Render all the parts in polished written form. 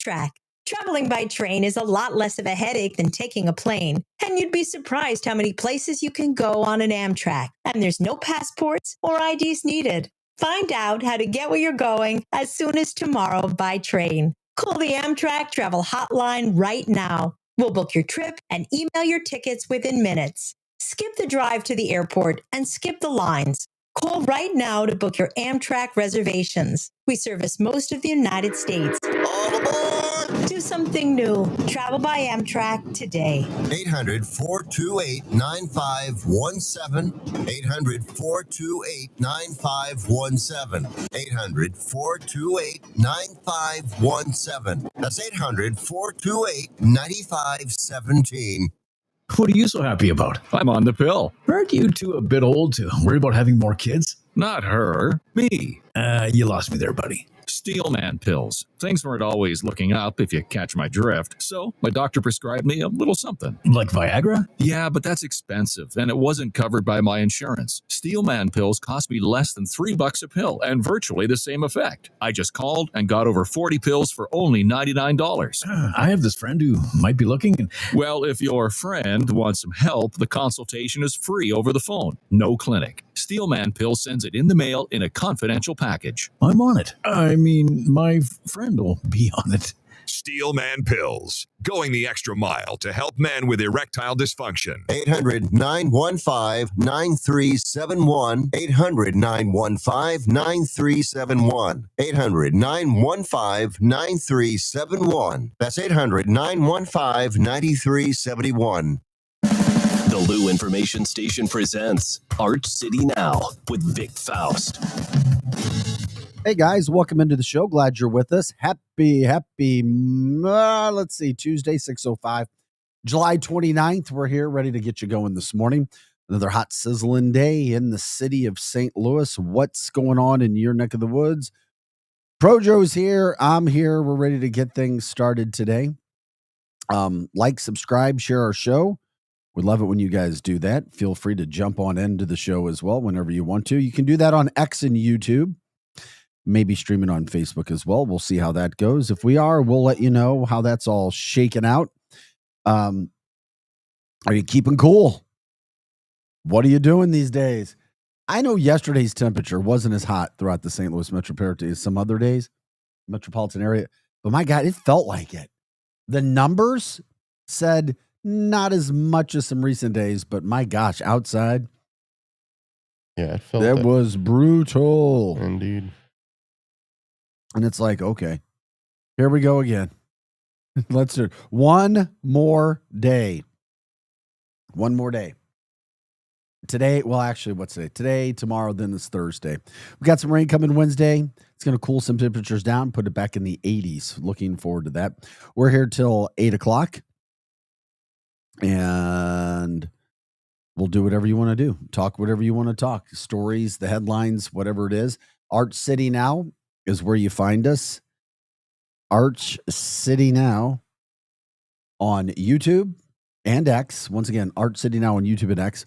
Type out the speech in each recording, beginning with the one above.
Amtrak. Traveling by train is a lot less of a headache than taking a plane, and you'd be surprised how many places you can go on an Amtrak, and there's no passports or IDs needed. Find out how to get where you're going as soon as tomorrow by train. Call the Amtrak Travel Hotline right now. We'll book your trip and email your tickets within minutes. Skip the drive to the airport and skip the lines. Call right now to book your Amtrak reservations. We service most of the United States. All aboard! Do something new. Travel by Amtrak today. 800-428-9517. 800-428-9517. 800-428-9517. That's 800-428-9517. What are you so happy about? I'm on the pill. Aren't you two a bit old to worry about having more kids? Not her, me. You lost me there, buddy. Steelman pills. Things weren't always looking up, if you catch my drift. So my doctor prescribed me a little something. Like Viagra? Yeah, but that's expensive, and it wasn't covered by my insurance. Steelman pills cost me less than $3 a pill, and virtually the same effect. I just called and got over 40 pills for only $99. I have this friend who might be looking. Well, if your friend wants some help, the consultation is free over the phone. No clinic. Steelman Pill sends it in the mail in a confidential package. I'm on it. I mean, my friend will be on it. Steelman Pills, going the extra mile to help men with erectile dysfunction. 800-915-9371. 800-915-9371. 800-915-9371. That's 800-915-9371. The Lou Information Station presents Arch City Now with Vic Faust. Hey guys, welcome into the show. Glad you're with us. Happy, let's see, Tuesday, 6:05, July 29th. We're here ready to get you going this morning. Another hot, sizzling day in the city of St. Louis. What's going on in your neck of the woods? Projo's here. I'm here. We're ready to get things started today. Like, subscribe, share our show. We'd love it when you guys do that. Feel free to jump on into the show as well whenever you want to. You can do that on X and YouTube. Maybe streaming on Facebook as well. We'll see how that goes. If we are, we'll let you know how that's all shaken out. Are you keeping cool? What are you doing these days? I know yesterday's temperature wasn't as hot throughout the St. Louis metropolitan as some other days, metropolitan area, but my God, it felt like it. The numbers said not as much as some recent days, but my gosh, outside, yeah, it felt that was brutal. Indeed. And it's like, okay, here we go again. Let's do it. One more day. One more day. Today, well, actually, what's today? Today, tomorrow, then it's Thursday. We got some rain coming Wednesday. It's going to cool some temperatures down, put it back in the 80s. Looking forward to that. We're here till 8 o'clock. And we'll do whatever you want to do. Talk whatever you want to talk. Stories, the headlines, whatever it is. Arch City Now is where you find us. Arch City Now on YouTube and X. Once again, Arch City Now on YouTube and X.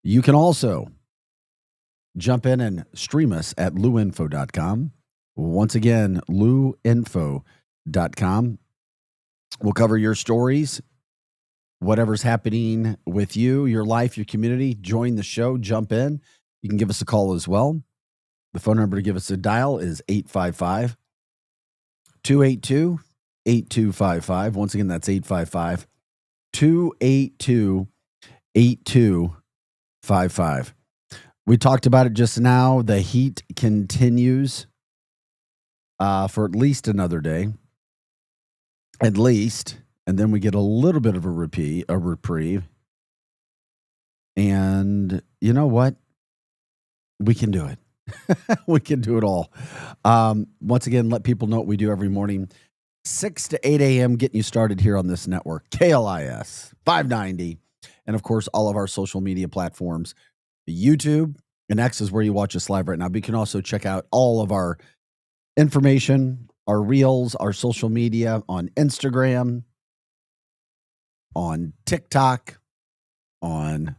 You can also jump in and stream us at luinfo.com. Once again, luinfo.com. We'll cover your stories, whatever's happening with you, your life, your community. Join the show, jump in. You can give us a call as well. The phone number to give us a dial is 855-282-8255. Once again, that's 855-282-8255. We talked about it just now. The heat continues for at least another day. At least. And then we get a little bit of a reprieve. And you know what? We can do it. We can do it all. Once again, let people know what we do every morning, 6 to 8 a.m., getting you started here on this network, KLIS 590. And of course, all of our social media platforms, YouTube and X is where you watch us live right now. But you can also check out all of our information, our reels, our social media on Instagram, on TikTok, on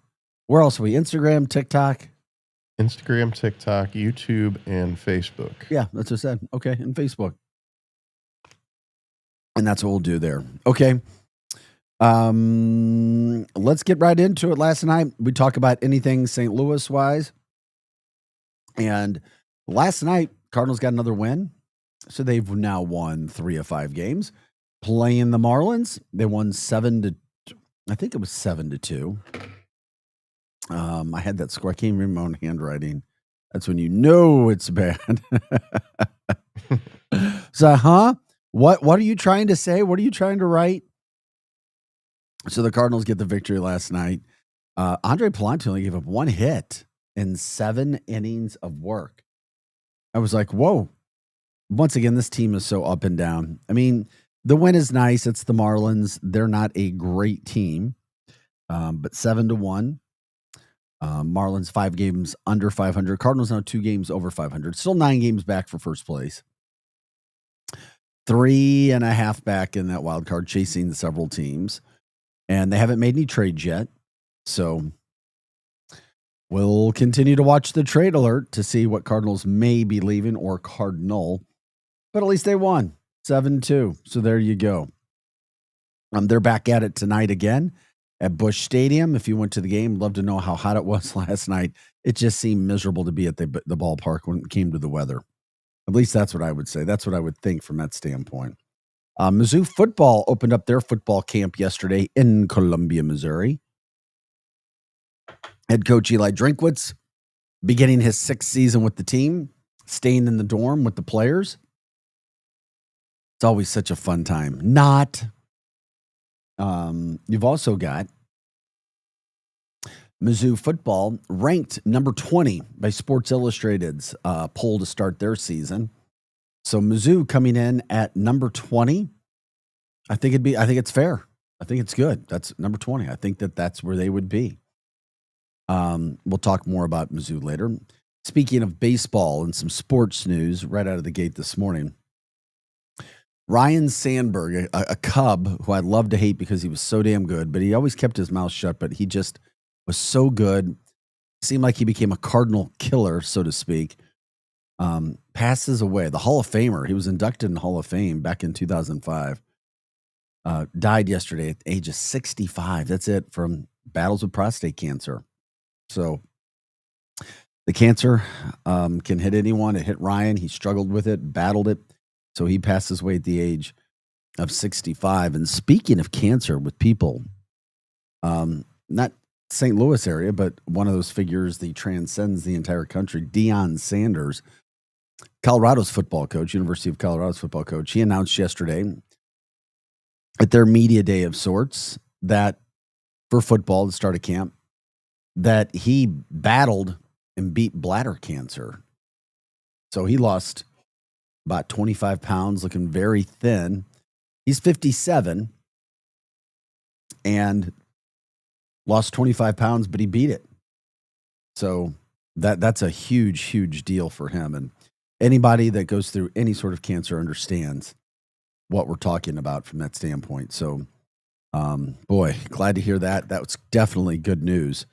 where else are we? Instagram, TikTok, YouTube, and Facebook. Yeah, that's what I said. Okay, and Facebook. And that's what we'll do there. Okay. Let's get right into it. Last night, we talk about anything St. Louis wise. And last night, Cardinals got another win. So they've now won 3 of 5 games. Playing the Marlins, they won 7-2. I had that score. I can't even read my own handwriting. That's when you know it's bad. So, What are you trying to say? What are you trying to write? So the Cardinals get the victory last night. Andre Pallante only gave up 1 hit in 7 innings of work. I was like, whoa. Once again, this team is so up and down. I mean, the win is nice. It's the Marlins. They're not a great team, but 7-1. Marlins 5 games under 500. Cardinals now 2 games over 500. Still 9 games back for first place. 3.5 back in that wild card, chasing several teams. And they haven't made any trades yet. So we'll continue to watch the trade alert to see what Cardinals may be leaving or Cardinal. But at least they won 7-2. So there you go. They're back at it tonight again at Busch Stadium. If you went to the game, love to know how hot it was last night. It just seemed miserable to be at the ballpark when it came to the weather. At least that's what I would say. That's what I would think from that standpoint. Mizzou football opened up their football camp yesterday in Columbia, Missouri. Head coach Eli Drinkwitz beginning his 6th season with the team, staying in the dorm with the players. It's always such a fun time. You've also got Mizzou football ranked number 20 by Sports Illustrated's poll to start their season. So Mizzou coming in at number 20. I think it's fair. I think it's good. That's number 20. I think that's where they would be. We'll talk more about Mizzou later. Speaking of baseball and some sports news right out of the gate this morning, Ryan Sandberg, a Cub who I love to hate because he was so damn good, but he always kept his mouth shut, but he just was so good. Seemed like he became a Cardinal killer, so to speak. Passes away. The Hall of Famer. He was inducted in the Hall of Fame back in 2005. Died yesterday at the age of 65. That's it, from battles with prostate cancer. So the cancer can hit anyone. It hit Ryan. He struggled with it, battled it. So he passes away at the age of 65. And speaking of cancer with people, not St. Louis area, but one of those figures that transcends the entire country, Deion Sanders, Colorado's football coach, University of Colorado's football coach, he announced yesterday at their media day of sorts that for football to start a camp, that he battled and beat bladder cancer. So he lost about 25 pounds, looking very thin. He's 57 and lost 25 pounds, but he beat it. So that's a huge, huge deal for him. And anybody that goes through any sort of cancer understands what we're talking about from that standpoint. So, boy, glad to hear that. That was definitely good news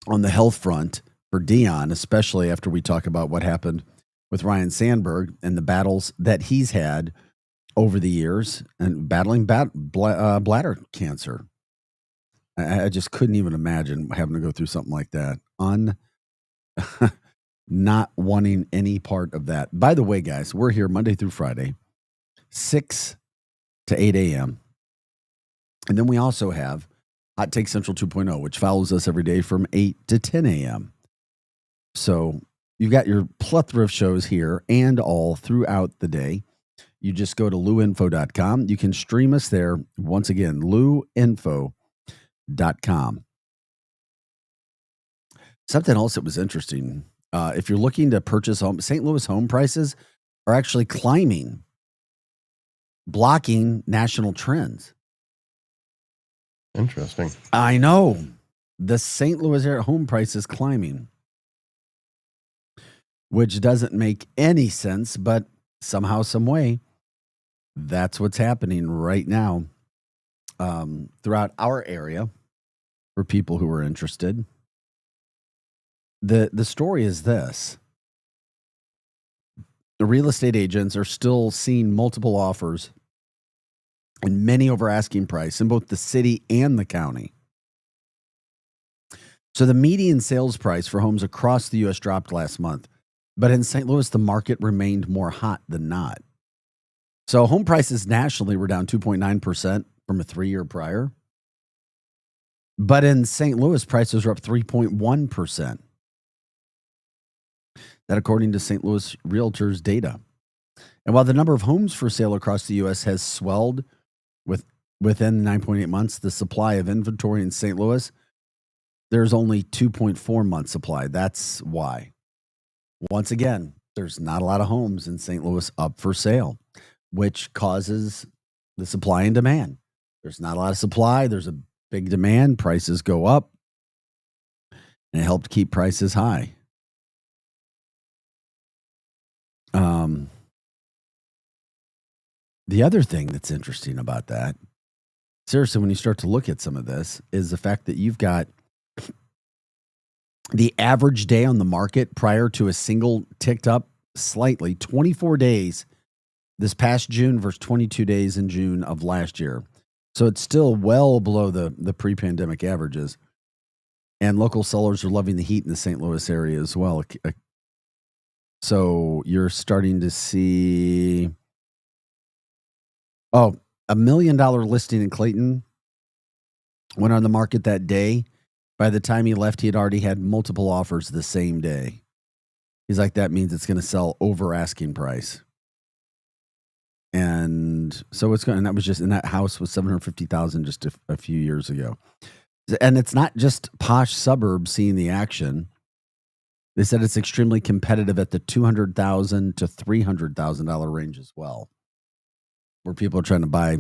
on the health front for Deion, especially after we talk about what happened with Ryan Sandberg and the battles that he's had over the years and battling bladder cancer. I just couldn't even imagine having to go through something like that. Not wanting any part of that. By the way, guys, we're here Monday through Friday, 6 to 8 a.m. And then we also have Hot Take Central 2.0, which follows us every day from 8 to 10 a.m. So you've got your plethora of shows here and all throughout the day. You just go to luinfo.com. You can stream us there. Once again, luinfo.com. Something else that was interesting. If you're looking to purchase home, St. Louis home prices are actually climbing, blocking national trends. Interesting. I know. The St. Louis area home price is climbing, which doesn't make any sense, but somehow, some way, that's what's happening right now throughout our area for people who are interested. The story is this. The real estate agents are still seeing multiple offers and many over asking price in both the city and the county. So the median sales price for homes across the U.S. dropped last month, but in St. Louis, the market remained more hot than not. So home prices nationally were down 2.9% from a 3-year prior. But in St. Louis, prices are up 3.1%. That according to St. Louis Realtors data. And while the number of homes for sale across the U.S. has swelled within 9.8 months, the supply of inventory in St. Louis, there's only 2.4 months supply. That's why. Once again, there's not a lot of homes in St. Louis up for sale, which causes the supply and demand. There's not a lot of supply. There's a big demand. Prices go up. And it helped keep prices high. The other thing that's interesting about that, seriously, when you start to look at some of this, is the fact that you've got the average day on the market prior to a single ticked up slightly, 24 days this past June versus 22 days in June of last year. So it's still well below the pre-pandemic averages. And local sellers are loving the heat in the St. Louis area as well. So you're starting to see, $1 million listing in Clayton went on the market that day. By the time he left, he had already had multiple offers the same day. He's like, that means it's going to sell over asking price. And so it's going, and that was just, and that house was $750,000 just a few years ago. And it's not just posh suburbs seeing the action. They said it's extremely competitive at the $200,000 to $300,000 range as well, where people are trying to buy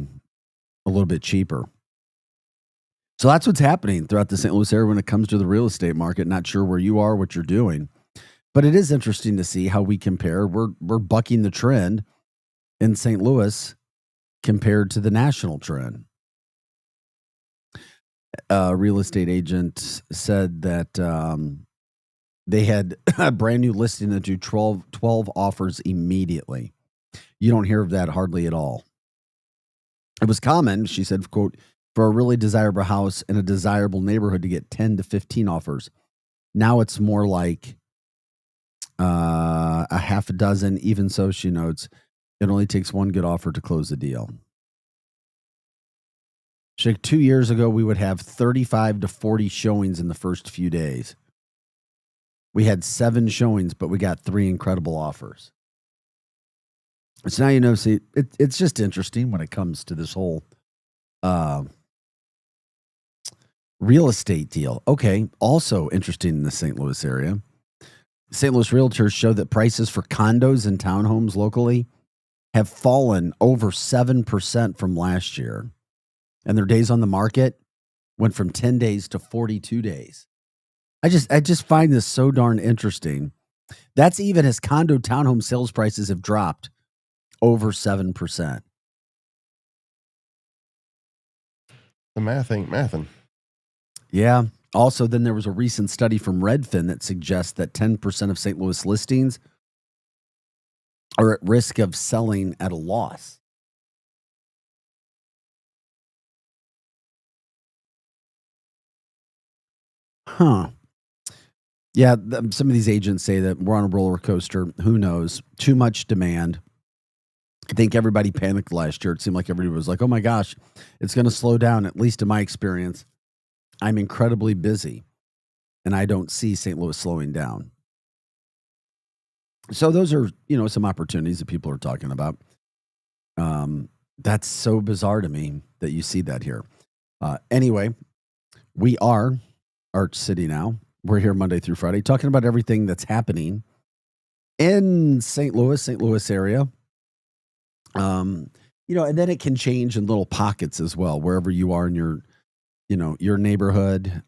a little bit cheaper. So that's what's happening throughout the St. Louis area when it comes to the real estate market. Not sure where you are, what you're doing, but it is interesting to see how we compare. We're bucking the trend in St. Louis compared to the national trend. A real estate agent said that they had a brand new listing that do 12 offers immediately. You don't hear of that hardly at all. It was common, she said, quote, for a really desirable house in a desirable neighborhood to get 10 to 15 offers. Now it's more like a half a dozen. Even so, she notes, it only takes one good offer to close the deal. 2 years ago, we would have 35 to 40 showings in the first few days. We had 7 showings, but we got 3 incredible offers. So now you know, see, it's just interesting when it comes to this whole real estate deal. Okay, also interesting in the St. Louis area. St. Louis Realtors show that prices for condos and townhomes locally have fallen over 7% from last year. And their days on the market went from 10 days to 42 days. I just find this so darn interesting. That's even as condo townhome sales prices have dropped over 7%. The math ain't mathin'. Yeah. Also, then there was a recent study from Redfin that suggests that 10% of St. Louis listings are at risk of selling at a loss. Huh. Yeah, some of these agents say that we're on a roller coaster. Who knows? Too much demand. I think everybody panicked last year. It seemed like everybody was like, oh my gosh, it's going to slow down. At least in my experience, I'm incredibly busy and I don't see St. Louis slowing down. So those are, some opportunities that people are talking about. That's so bizarre to me that you see that here. Anyway, we are Arch City Now. We're here Monday through Friday talking about everything that's happening in St. Louis area. And then it can change in little pockets as well, wherever you are in your neighborhood.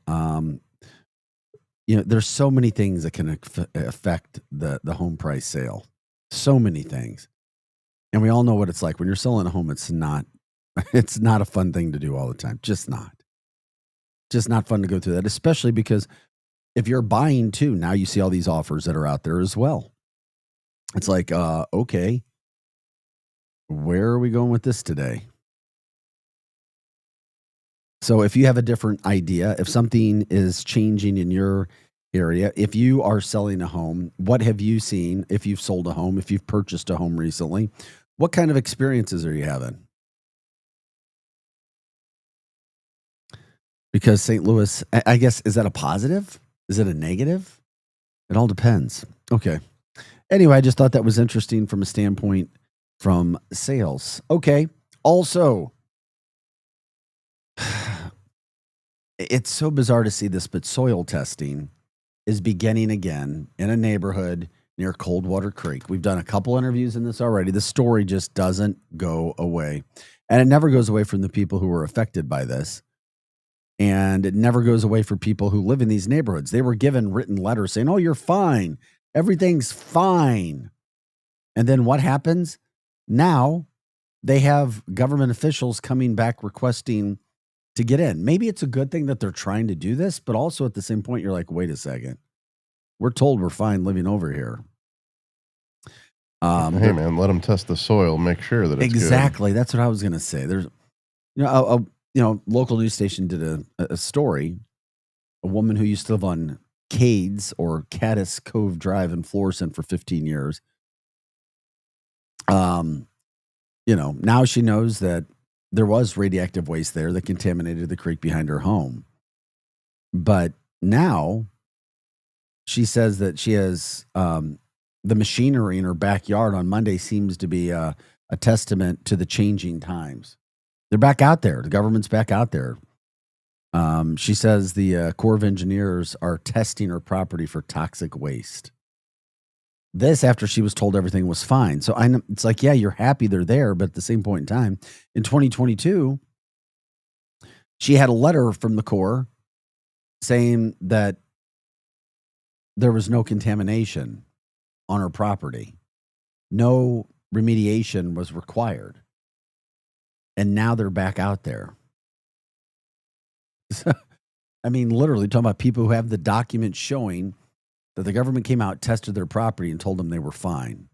There's so many things that can affect the home price sale. So many things. And we all know what it's like when you're selling a home. It's not a fun thing to do all the time. Just not fun to go through that, especially because if you're buying too, now you see all these offers that are out there as well. It's like, okay, where are we going with this today? So if you have a different idea, if something is changing in your area, if you are selling a home, what have you seen? If you've sold a home, if you've purchased a home recently, what kind of experiences are you having? Because St. Louis, I guess, is that a positive? Is it a negative? It all depends. Okay. Anyway, I just thought that was interesting from a standpoint from sales. Okay. Also, it's so bizarre to see this, but soil testing is beginning again in a neighborhood near Coldwater Creek. We've done a couple interviews in this already. The story just doesn't go away. And it never goes away from the people who were affected by this. And it never goes away for people who live in these neighborhoods. They were given written letters saying, oh, you're fine. Everything's fine. And then what happens? Now they have government officials coming back requesting to get in. Maybe it's a good thing that they're trying to do this, but also at the same point, you're like, wait a second. We're told we're fine living over here. Hey, man, let them test the soil, make sure that it's exactly. good. That's what I was going to say. There's, local news station did a story. A woman who used to live on Cades or Caddis Cove Drive in Florissant for 15 years. Now she knows that there was radioactive waste there that contaminated the creek behind her home. But now she says that she has the machinery in her backyard on Monday seems to be a testament to the changing times. They're back out there. The government's back out there. She says the Corps of Engineers are testing her property for toxic waste. This after she was told everything was fine. So it's like, yeah, you're happy they're there, but at the same point in time, in 2022, she had a letter from the Corps saying that there was no contamination on her property. No remediation was required. And now they're back out there. I mean, literally talking about people who have the documents showing that the government came out, tested their property, and told them they were fine.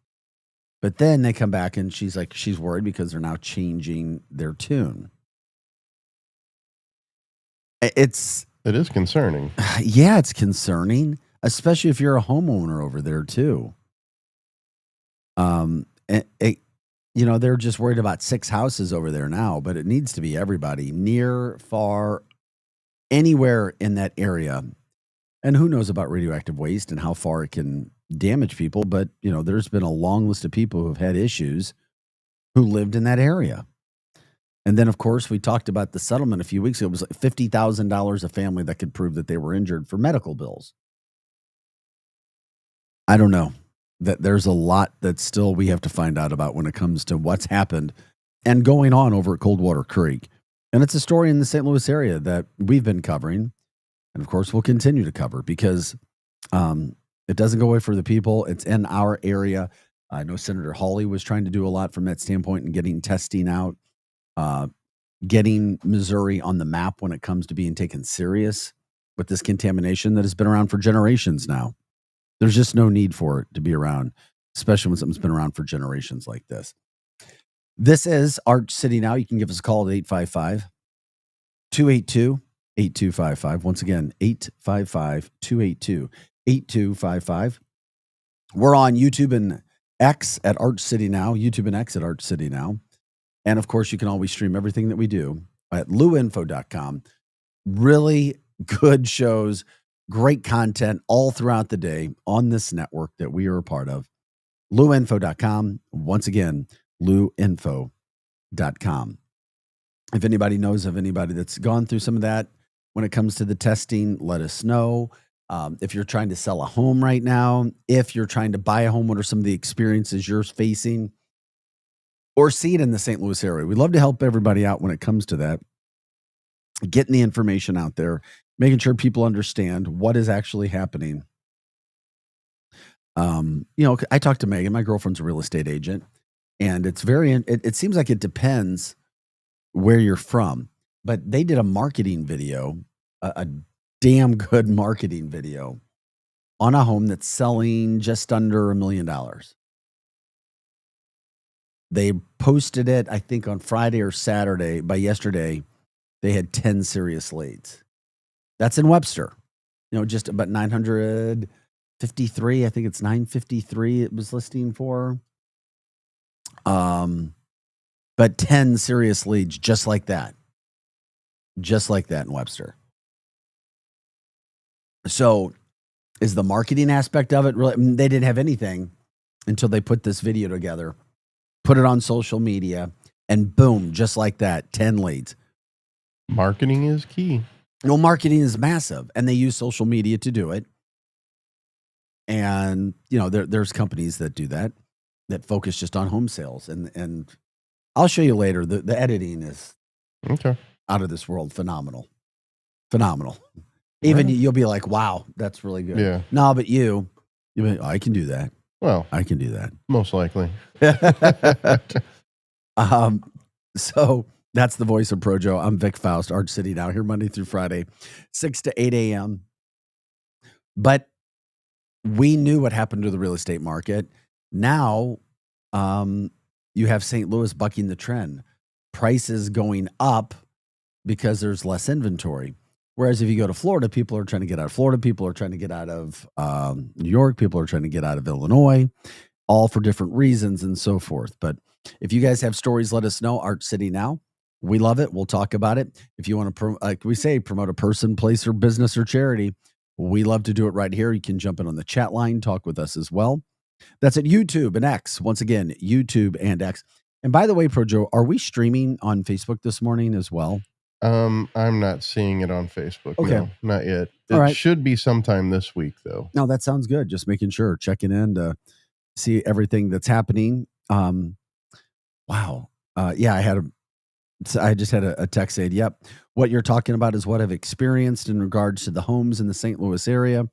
But then they come back and she's worried because they're now changing their tune. It is concerning. Yeah, it's concerning, especially if you're a homeowner over there too. They're just worried about 6 houses over there now, but it needs to be everybody, near, far, anywhere in that area. And who knows about radioactive waste and how far it can damage people. But, there's been a long list of people who have had issues who lived in that area. And then, of course, we talked about the settlement a few weeks ago. It was like $50,000 a family that could prove that they were injured for medical bills. I don't know. That there's a lot that still we have to find out about when it comes to what's happened and going on over at Coldwater Creek. And it's a story in the St. Louis area that we've been covering. And of course, we'll continue to cover because it doesn't go away for the people. It's in our area. I know Senator Hawley was trying to do a lot from that standpoint and getting testing out, getting Missouri on the map when it comes to being taken serious with this contamination that has been around for generations now. There's just no need for it to be around, especially when something's been around for generations like this. This is Arch City Now. You can give us a call at 855-282-8255. Once again, 855-282-8255. We're on YouTube and X at Arch City Now, YouTube and X at Arch City Now. And of course, you can always stream everything that we do at luinfo.com. Really good shows. Great content all throughout the day on this network that we are a part of. luinfo.com. Once again, luinfo.com. If anybody knows of anybody that's gone through some of that when it comes to the testing, let us know. If you're trying to sell a home right now, if you're trying to buy a home, what are some of the experiences you're facing or see it in the St. Louis area? We'd love to help everybody out when it comes to that. Getting the information out there, making sure people understand what is actually happening. I talked to Megan. My girlfriend's a real estate agent, and it seems like it depends where you're from. But they did a marketing video, a damn good marketing video on a home that's selling just under $1 million. They posted it, I think, on Friday or Saturday. By yesterday, they had 10 serious leads. That's in Webster. Just about 953. I think it's 953 it was listing for. But 10 serious leads just like that. Just like that in Webster. So is the marketing aspect of it really? They didn't have anything until they put this video together, put it on social media, and boom, just like that, 10 leads. Marketing is key. Marketing is massive, and they use social media to do it. And, there's companies that do that focus just on home sales. And I'll show you later. The editing is Okay. out of this world. Phenomenal. Even you'll be like, wow, that's really good. Yeah. No, but you'll be like, I can do that. Well, I can do that. most likely. So that's the voice of Projo. I'm Vic Faust, Arch City Now, here Monday through Friday, 6 to 8 a.m. But we knew what happened to the real estate market. Now you have St. Louis bucking the trend. Prices going up because there's less inventory. Whereas if you go to Florida, people are trying to get out of Florida. People are trying to get out of New York. People are trying to get out of Illinois, all for different reasons and so forth. But if you guys have stories, let us know. Arch City Now. We love it. We'll talk about it. If you want to, like we say, promote a person, place, or business or charity, we love to do it right here. You can jump in on the chat line, talk with us as well. That's at YouTube and X. Once again, YouTube and X. And by the way, Projo, are we streaming on Facebook this morning as well? I'm not seeing it on Facebook. Okay. No, not yet. All It right. should be sometime this week, though. No, that sounds good. Just making sure, checking in to see everything that's happening. Wow. Yeah, I just had a text saying, yep, what you're talking about is what I've experienced in regards to the homes in the St. Louis area.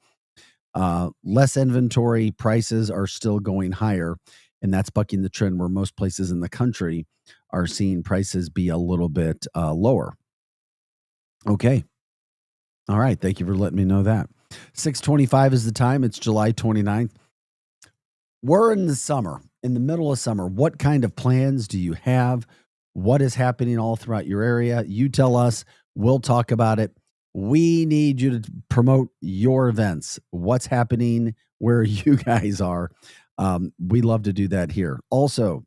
Less inventory, prices are still going higher, and that's bucking the trend where most places in the country are seeing prices be a little bit lower. Okay. All right. Thank you for letting me know that. 6:25 is the time. It's July 29th. We're in the summer, in the middle of summer. What kind of plans do you have? What is happening all throughout your area? You tell us. We'll talk about it. We need you to promote your events. What's happening where you guys are. We love to do that here. Also,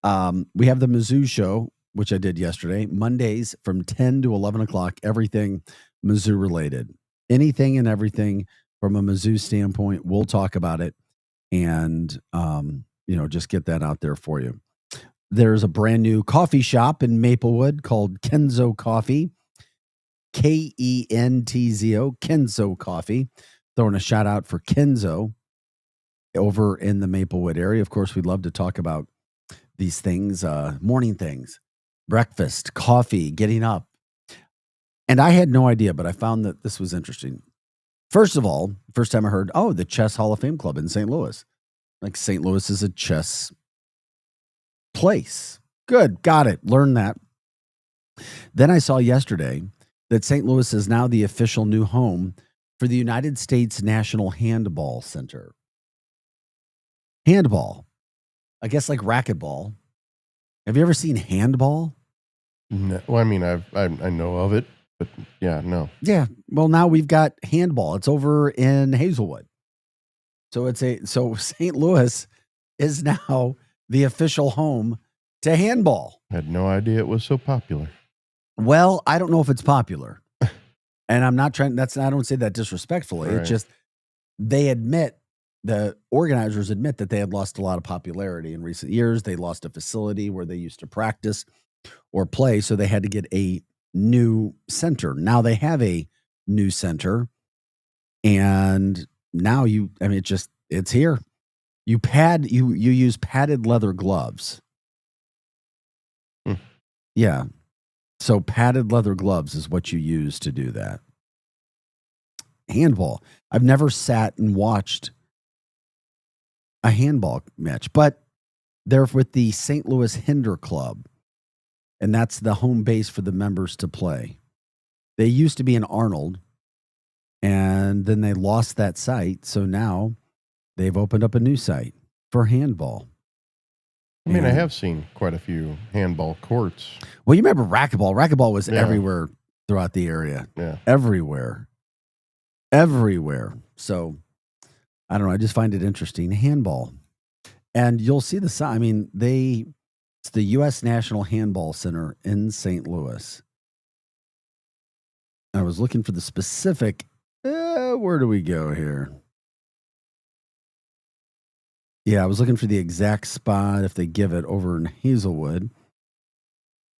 we have the Mizzou show, which I did yesterday, Mondays from 10 to 11 o'clock, everything Mizzou related. Anything and everything from a Mizzou standpoint, we'll talk about it and, just get that out there for you. There's a brand new coffee shop in Maplewood called Kenzo Coffee, Kentzo, Kenzo Coffee. Throwing a shout out for Kenzo over in the Maplewood area. Of course, we'd love to talk about these things, morning things, breakfast, coffee, getting up. And I had no idea, but I found that this was interesting. First of all, first time I heard, the Chess Hall of Fame Club in St. Louis. Like St. Louis is a chess place. Good. Got it. Learned that. Then I saw yesterday that St. Louis is now the official new home for the United States National Handball Center. Handball. I guess like racquetball. Have you ever seen handball? No, well, I mean, I know of it, but yeah, no. Yeah. Well, now we've got handball. It's over in Hazelwood. So St. Louis is now the official home to handball. I had no idea it was so popular. Well, I don't know if it's popular. And I'm not trying, I don't say that disrespectfully. Right. It's just, the organizers admit that they had lost a lot of popularity in recent years. They lost a facility where they used to practice or play. So they had to get a new center. Now they have a new center. And now it's here. You use padded leather gloves. Yeah. So padded leather gloves is what you use to do that. Handball. I've never sat and watched a handball match, but they're with the St. Louis Hinder Club, and that's the home base for the members to play. They used to be in Arnold, and then they lost that site, so now they've opened up a new site for handball. I mean, I have seen quite a few handball courts. Well, you remember racquetball. Racquetball was Yeah. everywhere throughout the area. Yeah. Everywhere. So, I don't know. I just find it interesting. Handball. And you'll see the sign. I mean, it's the U.S. National Handball Center in St. Louis. I was looking for the specific. Where do we go here? Yeah, I was looking for the exact spot if they give it over in Hazelwood.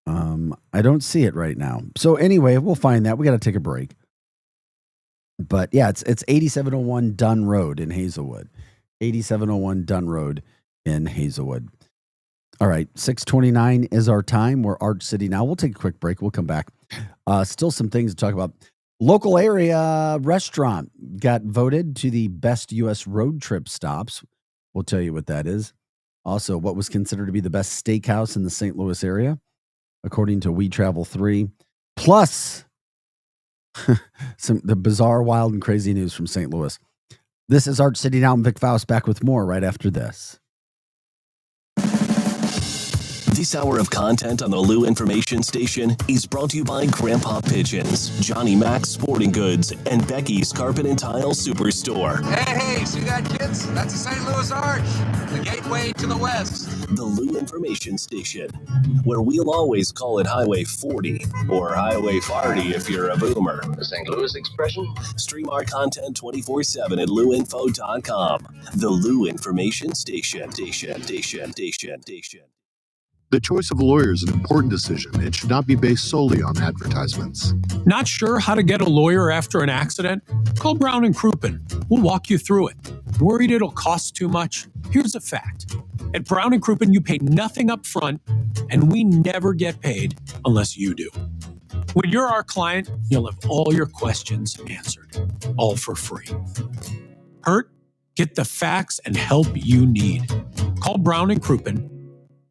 I don't see it right now. So anyway, we'll find that. We got to take a break. But yeah, it's 8701 Dunn Road in Hazelwood. 8701 Dunn Road in Hazelwood. All right, 6:29 is our time. We're Arch City now. We'll take a quick break. We'll come back. Still some things to talk about. Local area restaurant got voted to the best U.S. road trip stops. We'll tell you what that is. Also, what was considered to be the best steakhouse in the St. Louis area, according to We Travel 3. Plus, the bizarre, wild, and crazy news from St. Louis. This is Arch City Now. I'm Vic Faust, back with more right after this. This hour of content on the Lou Information Station is brought to you by Grandpa Pigeons, Johnny Mac's Sporting Goods, and Becky's Carpet and Tile Superstore. Hey, see that, kids? That's the St. Louis Arch, the gateway to the west. The Lou Information Station, where we'll always call it Highway 40 or Highway 40 if you're a boomer. The St. Louis expression? Stream our content 24/7 at louinfo.com. The Lou Information Station. The choice of a lawyer is an important decision. It should not be based solely on advertisements. Not sure how to get a lawyer after an accident? Call Brown & Crouppen. We'll walk you through it. Worried it'll cost too much? Here's a fact. At Brown & Crouppen, you pay nothing up front, and we never get paid unless you do. When you're our client, you'll have all your questions answered, all for free. Hurt? Get the facts and help you need. Call Brown & Crouppen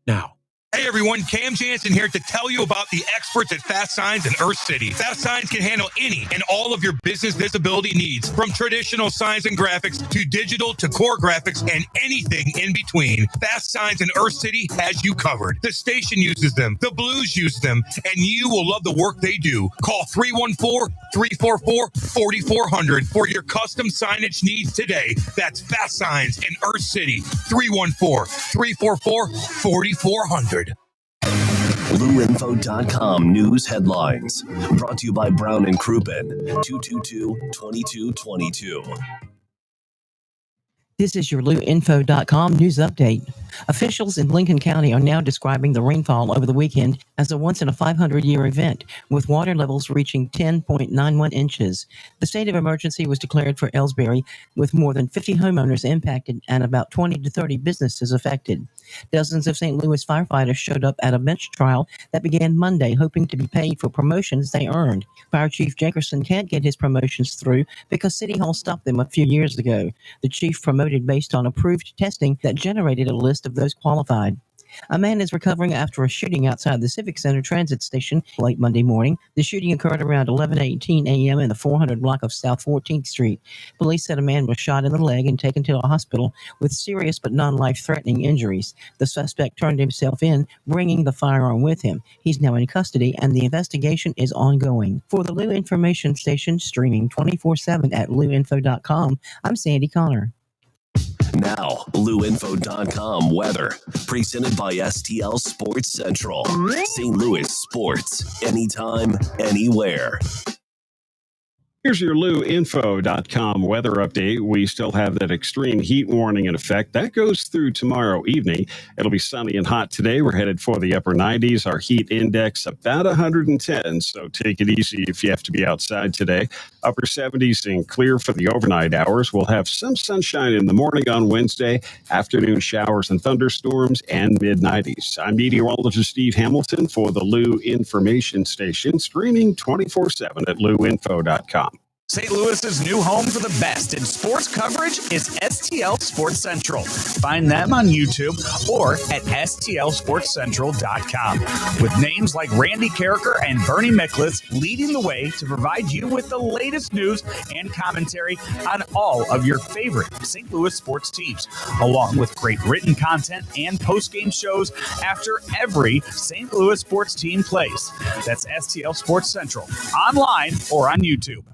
now. Hey everyone, Cam Jansen here to tell you about the experts at Fast Signs in Earth City. Fast Signs can handle any and all of your business visibility needs, from traditional signs and graphics to digital to core graphics and anything in between. Fast Signs in Earth City has you covered. The station uses them, the Blues use them, and you will love the work they do. Call 314-344-4400 for your custom signage needs today. That's Fast Signs in Earth City, 314-344-4400. LouInfo.com news headlines. Brought to you by Brown & Crouppen, 222-2222. This is your LouInfo.com news update. Officials in Lincoln County are now describing the rainfall over the weekend as a once-in-a-500-year event, with water levels reaching 10.91 inches. The state of emergency was declared for Ellsbury, with more than 50 homeowners impacted and about 20 to 30 businesses affected. Dozens of St. Louis firefighters showed up at a bench trial that began Monday, hoping to be paid for promotions they earned. Fire Chief Jenkerson can't get his promotions through because City Hall stopped them a few years ago. The chief promoted based on approved testing that generated a list of those qualified. A man is recovering after a shooting outside the Civic Center transit station late Monday morning. The shooting occurred around 11:18 a.m. in the 400 block of South 14th Street. Police said a man was shot in the leg and taken to a hospital with serious but non-life-threatening injuries. The suspect turned himself in, bringing the firearm with him. He's now in custody, and the investigation is ongoing. For the Lou Information Station, streaming 24/7 at louinfo.com, I'm Sandy Connor. Now, LouInfo.com weather, presented by STL Sports Central. St. Louis sports, anytime, anywhere. Here's your LouInfo.com weather update. We still have that extreme heat warning in effect. That goes through tomorrow evening. It'll be sunny and hot today. We're headed for the upper 90s. Our heat index about 110, so take it easy if you have to be outside today. Upper 70s and clear for the overnight hours. We'll have some sunshine in the morning on Wednesday, afternoon showers and thunderstorms, and mid-90s. I'm meteorologist Steve Hamilton for the Lou Information Station, streaming 24/7 at LouInfo.com. St. Louis's new home for the best in sports coverage is STL Sports Central. Find them on YouTube or at stlsportscentral.com. With names like Randy Carricker and Bernie Miklasz leading the way to provide you with the latest news and commentary on all of your favorite St. Louis sports teams, along with great written content and post-game shows after every St. Louis sports team plays. That's STL Sports Central, online or on YouTube.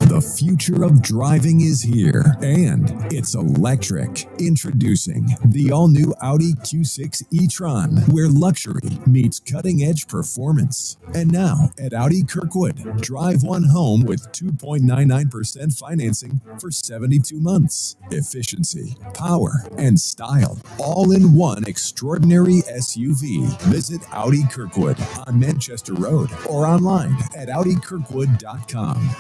The future of driving is here, and it's electric. Introducing the all-new Audi Q6 e-tron, where luxury meets cutting-edge performance. And now, at Audi Kirkwood, drive one home with 2.99% financing for 72 months. Efficiency, power, and style, all in one extraordinary SUV. Visit Audi Kirkwood on Manchester Road or online at audikirkwood.com.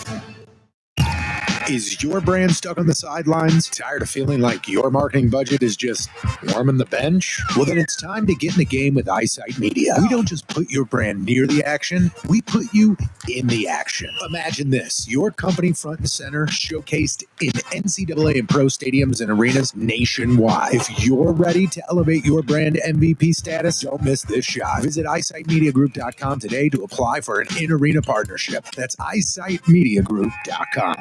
Is your brand stuck on the sidelines? Tired of feeling like your marketing budget is just warming the bench? Well, then it's time to get in the game with Eyesight Media. We don't just put your brand near the action, we put you in the action. Imagine this, your company front and center showcased in NCAA and pro stadiums and arenas nationwide. If you're ready to elevate your brand MVP status, don't miss this shot. Visit eyesightmediagroup.com today to apply for an in-arena partnership. That's eyesightmediagroup.com.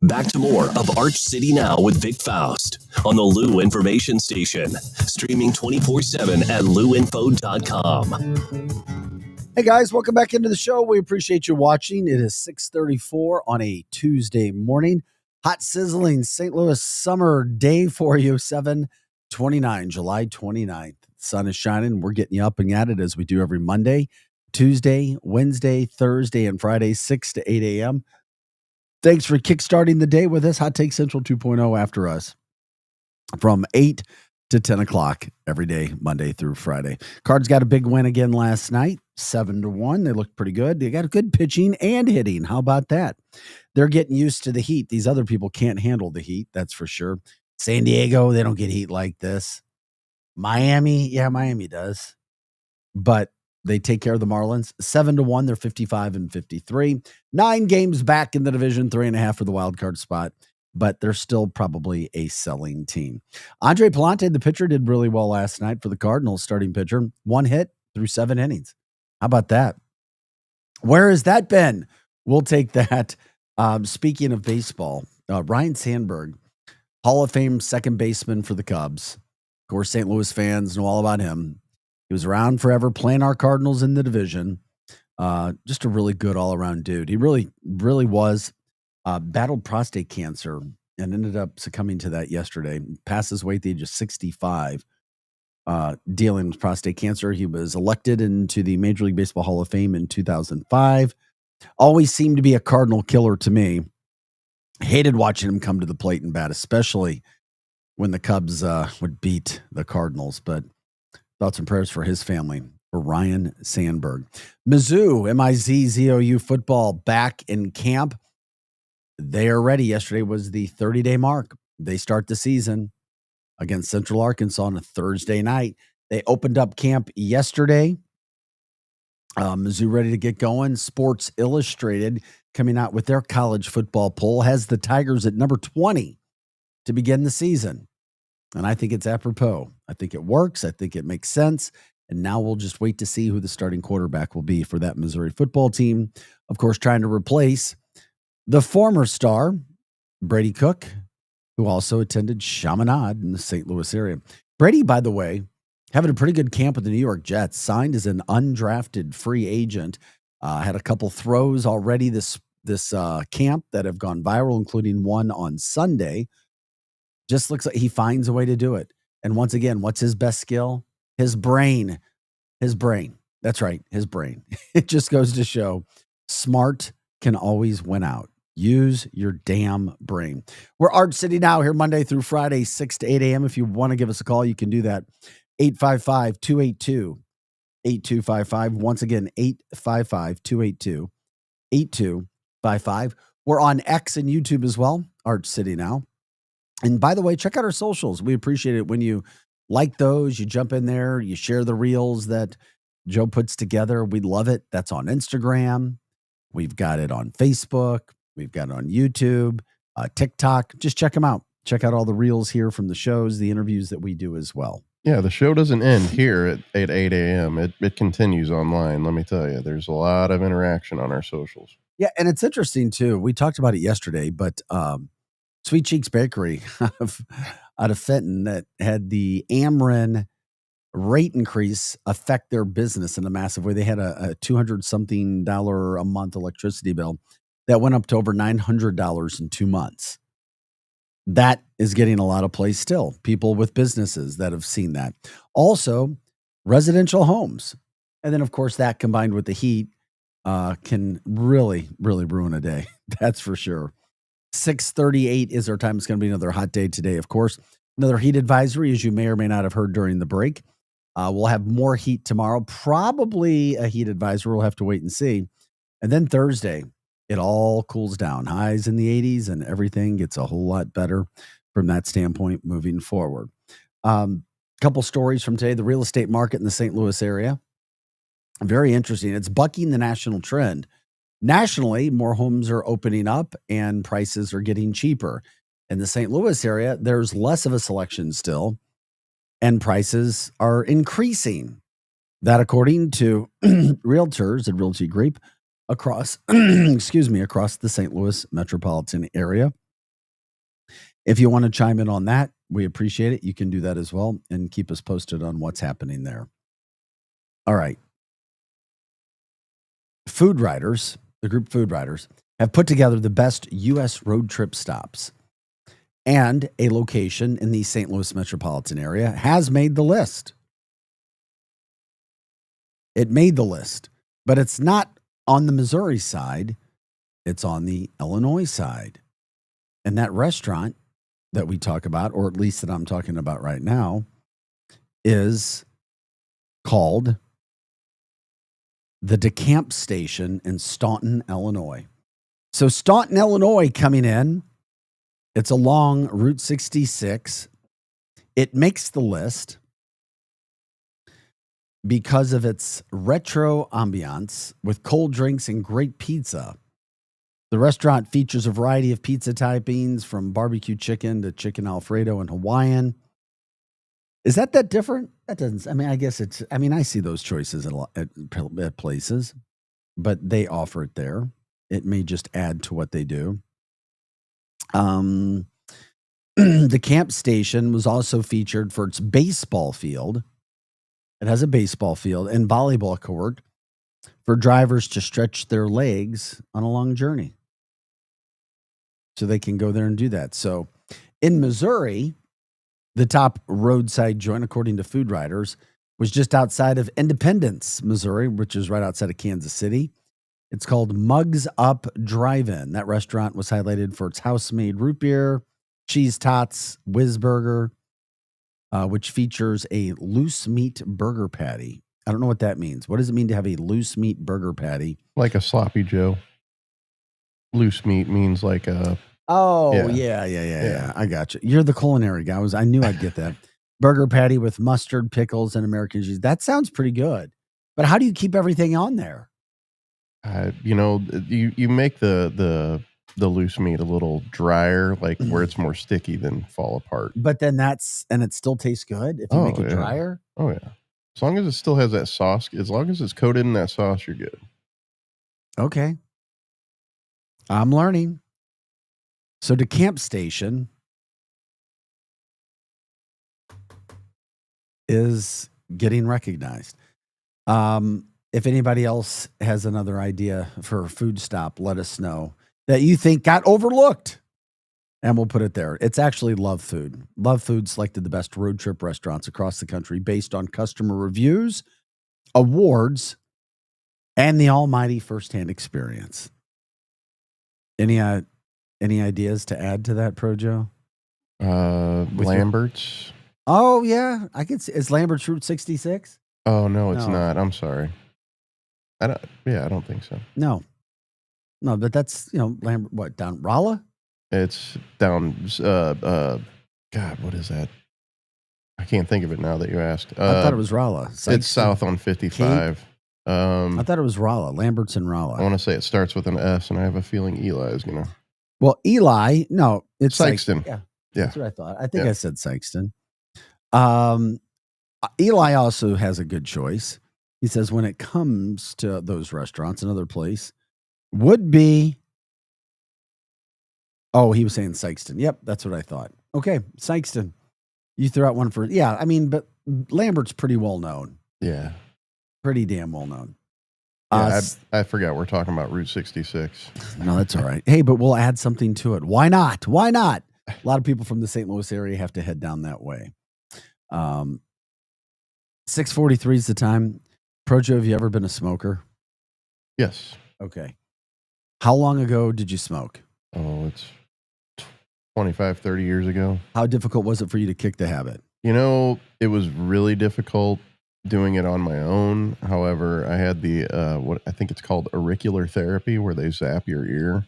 Back to more of Arch City Now with Vic Faust on the Lou Information Station. Streaming 24/7 at louinfo.com. Hey guys, welcome back into the show. We appreciate you watching. It is 6:34 on a Tuesday morning. Hot sizzling St. Louis summer day for you, 7/29, July 29th. The sun is shining. We're getting you up and at it as we do every Monday, Tuesday, Wednesday, Thursday, and Friday, 6 to 8 a.m. Thanks for kickstarting the day with us. Hot Take Central 2.0 after us from 8 to 10 o'clock every day, Monday through Friday. Cards got a big win again last night, 7-1. They looked pretty good. They got good pitching and hitting. How about that? They're getting used to the heat. These other people can't handle the heat, that's for sure. San Diego, they don't get heat like this. Miami, yeah, Miami does. But they take care of the Marlins. 7-1. They're 55-53. 9 games back in the division, 3.5 for the wild card spot, but they're still probably a selling team. Andre Palante, the pitcher, did really well last night for the Cardinals, starting pitcher. 1 hit through 7 innings. How about that? Where has that been? We'll take that. Speaking of baseball, Ryne Sandberg, Hall of Fame second baseman for the Cubs. Of course, St. Louis fans know all about him. He was around forever, playing our Cardinals in the division. Just a really good all-around dude. He really, really was. Battled prostate cancer and ended up succumbing to that yesterday. Passes away at the age of 65, dealing with prostate cancer. He was elected into the Major League Baseball Hall of Fame in 2005. Always seemed to be a Cardinal killer to me. Hated watching him come to the plate and bat, especially when the Cubs would beat the Cardinals. But thoughts and prayers for his family, for Ryne Sandberg. Mizzou, M-I-Z-Z-O-U football back in camp. They are ready. Yesterday was the 30-day mark. They start the season against Central Arkansas on a Thursday night. They opened up camp yesterday. Mizzou ready to get going. Sports Illustrated coming out with their college football poll has the Tigers at number 20 to begin the season. And I think it's apropos. I think it works. I think it makes sense. And now we'll just wait to see who the starting quarterback will be for that Missouri football team. Of course, trying to replace the former star, Brady Cook, who also attended Chaminade in the St. Louis area. Brady, by the way, having a pretty good camp with the New York Jets, signed as an undrafted free agent. Had a couple throws already this camp that have gone viral, including one on Sunday. Just looks like he finds a way to do it. And once again, what's his best skill? His brain. His brain. That's right, his brain. It just goes to show smart can always win out. Use your damn brain. We're Arch City Now here Monday through Friday, 6 to 8 a.m. If you want to give us a call, you can do that. 855-282-8255. Once again, 855-282-8255. We're on X and YouTube as well, Arch City Now. And by the way, check out our socials. We appreciate it when you like those, you jump in there, you share the reels that Joe puts together. We love it. That's on Instagram. We've got it on Facebook. We've got it on YouTube, TikTok. Just check them out. Check out all the reels here from the shows, the interviews that we do as well. Yeah, the show doesn't end here at 8 a.m. It continues online. Let me tell you, there's a lot of interaction on our socials. Yeah, and it's interesting too. We talked about it yesterday, but Sweet Cheeks Bakery out of Fenton that had the Ameren rate increase affect their business in a massive way. They had a $200-something a month electricity bill that went up to over $900 in 2 months. That is getting a lot of play still. People with businesses that have seen that. Also, residential homes. And then, of course, that combined with the heat can really, really ruin a day. That's for sure. 6:38 is our time. It's going to be another hot day today, of course. Another heat advisory, as you may or may not have heard during the break. We'll have more heat tomorrow. Probably a heat advisory. We'll have to wait and see. And then Thursday, it all cools down. Highs in the 80s and everything gets a whole lot better from that standpoint moving forward. Couple stories from today. The real estate market in the St. Louis area. Very interesting. It's bucking the national trend. Nationally, more homes are opening up and prices are getting cheaper. In the St. Louis area, there's less of a selection still, and prices are increasing. That according to realtors at Realty Group across, across the St. Louis metropolitan area. If you want to chime in on that, we appreciate it. You can do that as well and keep us posted on what's happening there. All right. Food Riders, the group Food Riders, have put together the best U.S. road trip stops. And a location in the St. Louis metropolitan area has made the list. It made the list, but it's not on the Missouri side. It's on the Illinois side. And that restaurant that we talk about, or at least that I'm talking about right now, is called the DeCamp Station in Staunton, Illinois. So Staunton, Illinois coming in. It's along Route 66. It makes the list because of its retro ambiance with cold drinks and great pizza. The restaurant features a variety of pizza typings from barbecue chicken to chicken Alfredo and Hawaiian. Is that different? That doesn't, I mean, I guess it's, I mean, I see those choices at places, but they offer it there. It may just add to what they do. The camp station was also featured for its baseball field. It has a baseball field and volleyball court for drivers to stretch their legs on a long journey. So they can go there and do that. So in Missouri, the top roadside joint, according to Food Riders, was just outside of Independence, Missouri, which is right outside of Kansas City. It's called Mugs Up Drive-In. That restaurant was highlighted for its house-made root beer, cheese tots, Whiz Burger, which features a loose meat burger patty. I don't know what that means. What does it mean to have a loose meat burger patty? Like a sloppy Joe. Loose meat means like a... Oh, yeah. I got you. You're the culinary guy. I knew I'd get that. Burger patty with mustard, pickles, and American cheese. That sounds pretty good. But how do you keep everything on there? You make the loose meat a little drier, like where it's more sticky than fall apart. But then it still tastes good if you make it drier? Oh, yeah. As long as it still has that sauce, as long as it's coated in that sauce, you're good. Okay. I'm learning. So the camp station is getting recognized. If anybody else has another idea for a food stop, let us know that you think got overlooked. And we'll put it there. It's actually Love Food. Love Food selected the best road trip restaurants across the country based on customer reviews, awards, and the almighty firsthand experience. Any ideas to add to that, Projo? Lambert's. Oh, yeah. I could see. Is Lambert's Route 66? Oh, no, it's not. I'm sorry. I don't think so. No, but that's, Lambert, what, down Rolla? It's down, God, what is that? I can't think of it now that you asked. I thought it was Rolla. It's south on 55. I thought it was Rolla, Lambert's and Rolla. I want to say it starts with an S, and I have a feeling Eli is going to. Well, Eli, no, it's Sykeston. Yeah, Yeah. that's what I thought. I think I said Sykeston. Eli also has a good choice. He says when it comes to those restaurants, another place would be. Oh, he was saying Sykeston. Yep, that's what I thought. Okay, Sykeston. You threw out one for, yeah, I mean, but Lambert's pretty well known. Yeah. Pretty damn well known. Yeah, I forgot we're talking about Route 66. No, that's all right. Hey, but we'll add something to it. Why not? Why not? A lot of people from the St. Louis area have to head down that way. 6:43 is the time. Projo, have you ever been a smoker? Yes. Okay. How long ago did you smoke? Oh, it's 25, 30 years ago. How difficult was it for you to kick the habit? You know, it was really difficult doing it on my own. However, I had the what I think it's called auricular therapy, where they zap your ear,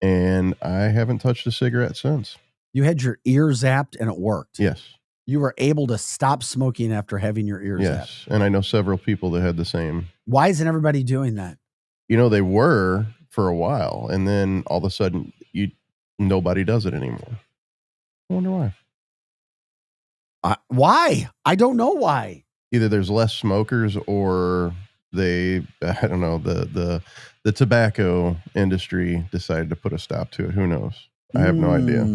and I haven't touched a cigarette since. You had your ear zapped and it worked. Yes. You were able to stop smoking after having your ear zapped. Yes, and I know several people that had the same. Why isn't everybody doing that? You know, they were for a while, and then all of a sudden, nobody does it anymore. I wonder why. Why? I don't know why. Either there's less smokers, or I don't know, the tobacco industry decided to put a stop to it. Who knows? I have no idea.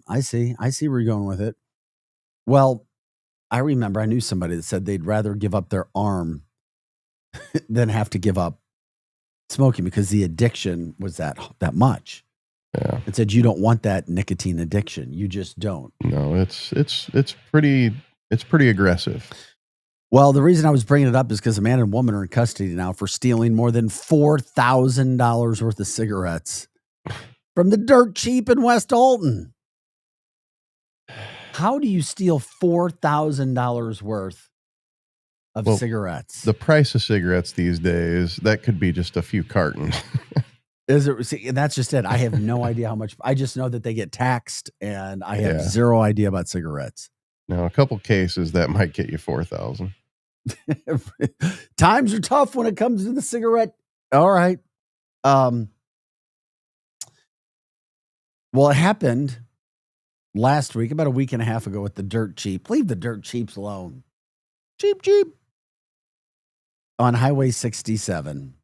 I see where you're going with it. Well, I remember I knew somebody that said they'd rather give up their arm than have to give up smoking because the addiction was that much. Yeah. It said you don't want that nicotine addiction. You just don't. No, it's pretty aggressive. Well, the reason I was bringing it up is because a man and woman are in custody now for stealing more than $4,000 worth of cigarettes from the Dirt Cheap in West Alton. How do you steal $4,000 worth of cigarettes? The price of cigarettes these days, that could be just a few cartons. Is it? See, that's just it. I have no idea how much. I just know that they get taxed, and I have zero idea about cigarettes. Now, a couple cases that might get you 4,000. Times are tough when it comes to the cigarette. All right. Well, it happened last week, about a week and a half ago, with the Dirt Cheap. Leave the Dirt Cheaps alone. Cheap. On Highway 67.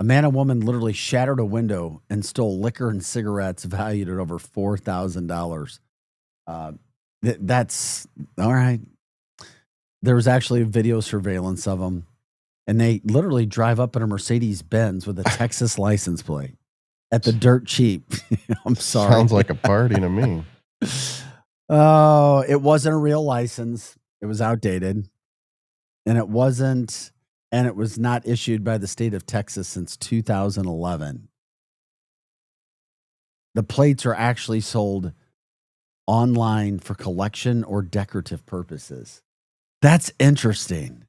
A man and woman literally shattered a window and stole liquor and cigarettes valued at over $4,000. That's all right. There was actually video surveillance of them, and they literally drive up in a Mercedes Benz with a Texas license plate at the Dirt Cheap. I'm sorry. Sounds like a party to me. Oh, it wasn't a real license. It was outdated, and it was not issued by the state of Texas since 2011. The plates are actually sold online for collection or decorative purposes. That's interesting.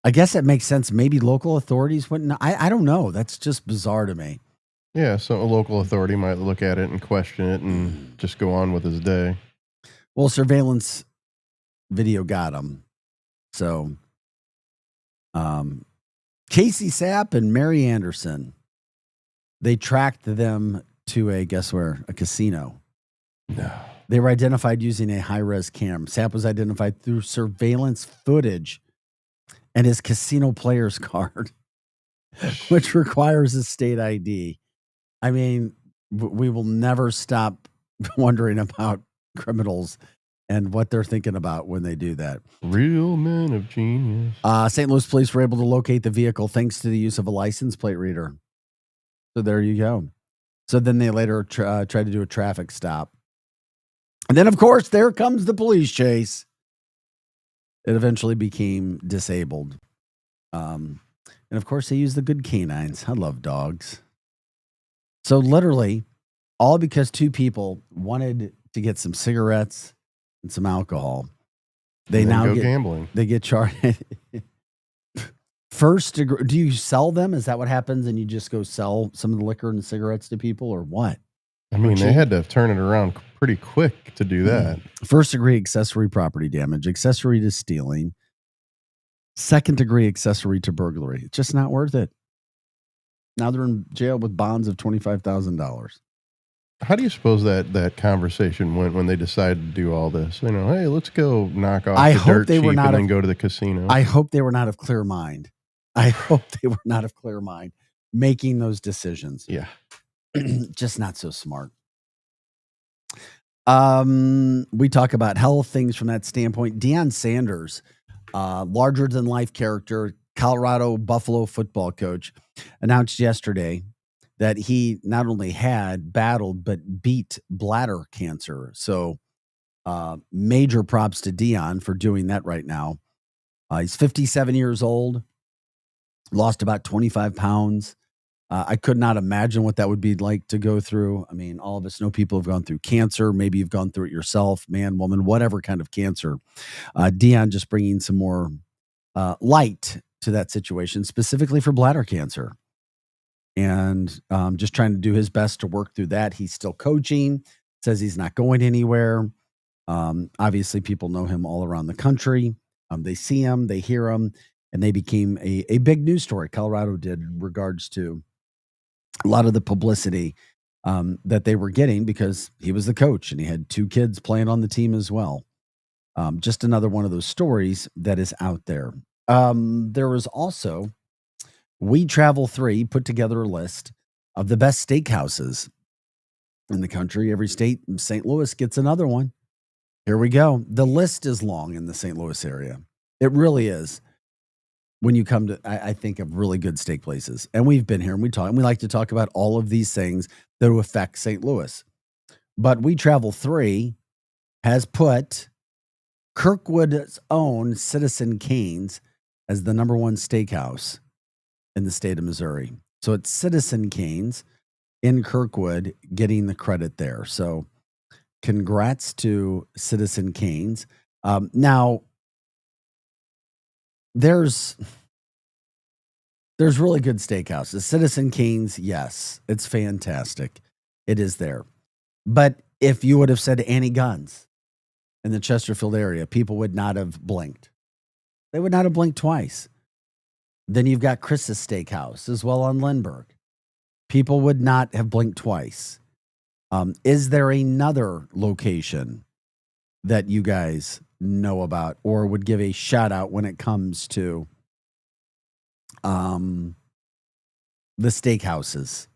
I guess that makes sense. Maybe local authorities wouldn't. I don't know. That's just bizarre to me. Yeah, so a local authority might look at it and question it and just go on with his day. Well, surveillance video got him. So, Casey Sapp and Mary Anderson, they tracked them to guess where? A casino. No. They were identified using a high-res cam. Sapp was identified through surveillance footage and his casino player's card, which requires a state ID. I mean, we will never stop wondering about criminals and what they're thinking about when they do that. Real men of genius. St. Louis police were able to locate the vehicle thanks to the use of a license plate reader. So there you go. So then they later tried to do a traffic stop. And then, of course, there comes the police chase. It eventually became disabled. And, of course, they used the good canines. I love dogs. So literally, all because two people wanted to get some cigarettes and some alcohol. They now go get gambling. They get charged. First degree. Do you sell them? Is that what happens? And you just go sell some of the liquor and cigarettes to people, or what? I mean, they had to turn it around pretty quick to do that. First degree accessory property damage, accessory to stealing. Second-degree accessory to burglary. It's just not worth it. Now they're in jail with bonds of $25,000. How do you suppose that conversation went when they decided to do all this? Hey, let's go knock off the dirt cheap and then go to the casino. I hope they were not of clear mind. Making those decisions. Yeah. Just not so smart. We talk about health things from that standpoint. Deion Sanders, larger than life character, Colorado Buffalo football coach, announced yesterday that he not only had battled but beat bladder cancer. So major props to Deion for doing that right now. He's 57 years old, lost about 25 pounds. I could not imagine what that would be like to go through. I mean, all of us know people have gone through cancer. Maybe you've gone through it yourself, man, woman, whatever kind of cancer. Deion just bringing some more light to that situation, specifically for bladder cancer. And just trying to do his best to work through that. He's still coaching, says he's not going anywhere. Obviously, people know him all around the country. They see him, they hear him, and they became a big news story. Colorado did in regards to a lot of the publicity that they were getting because he was the coach and he had 2 kids playing on the team as well. Just another one of those stories that is out there. There was also We Travel 3 put together a list of the best steakhouses in the country. Every state, St. Louis gets another one. Here we go. The list is long in the St. Louis area. It really is. When you come to, I think of really good steak places. And we've been here and we talk, and we like to talk about all of these things that affect St. Louis. But We Travel 3 has put Kirkwood's own Citizen Cane's as the number 1 steakhouse in the state of Missouri. So it's Citizen Cane's in Kirkwood getting the credit there. So congrats to Citizen Cane's. Now, there's really good steakhouses. Citizen Cane's, yes, it's fantastic. It is there. But if you would have said Annie Gunn's in the Chesterfield area, people would not have blinked. They would not have blinked twice. Then you've got Chris's Steakhouse as well on Lindbergh. People would not have blinked twice. Is there another location that you guys know about or would give a shout out when it comes to the steakhouses,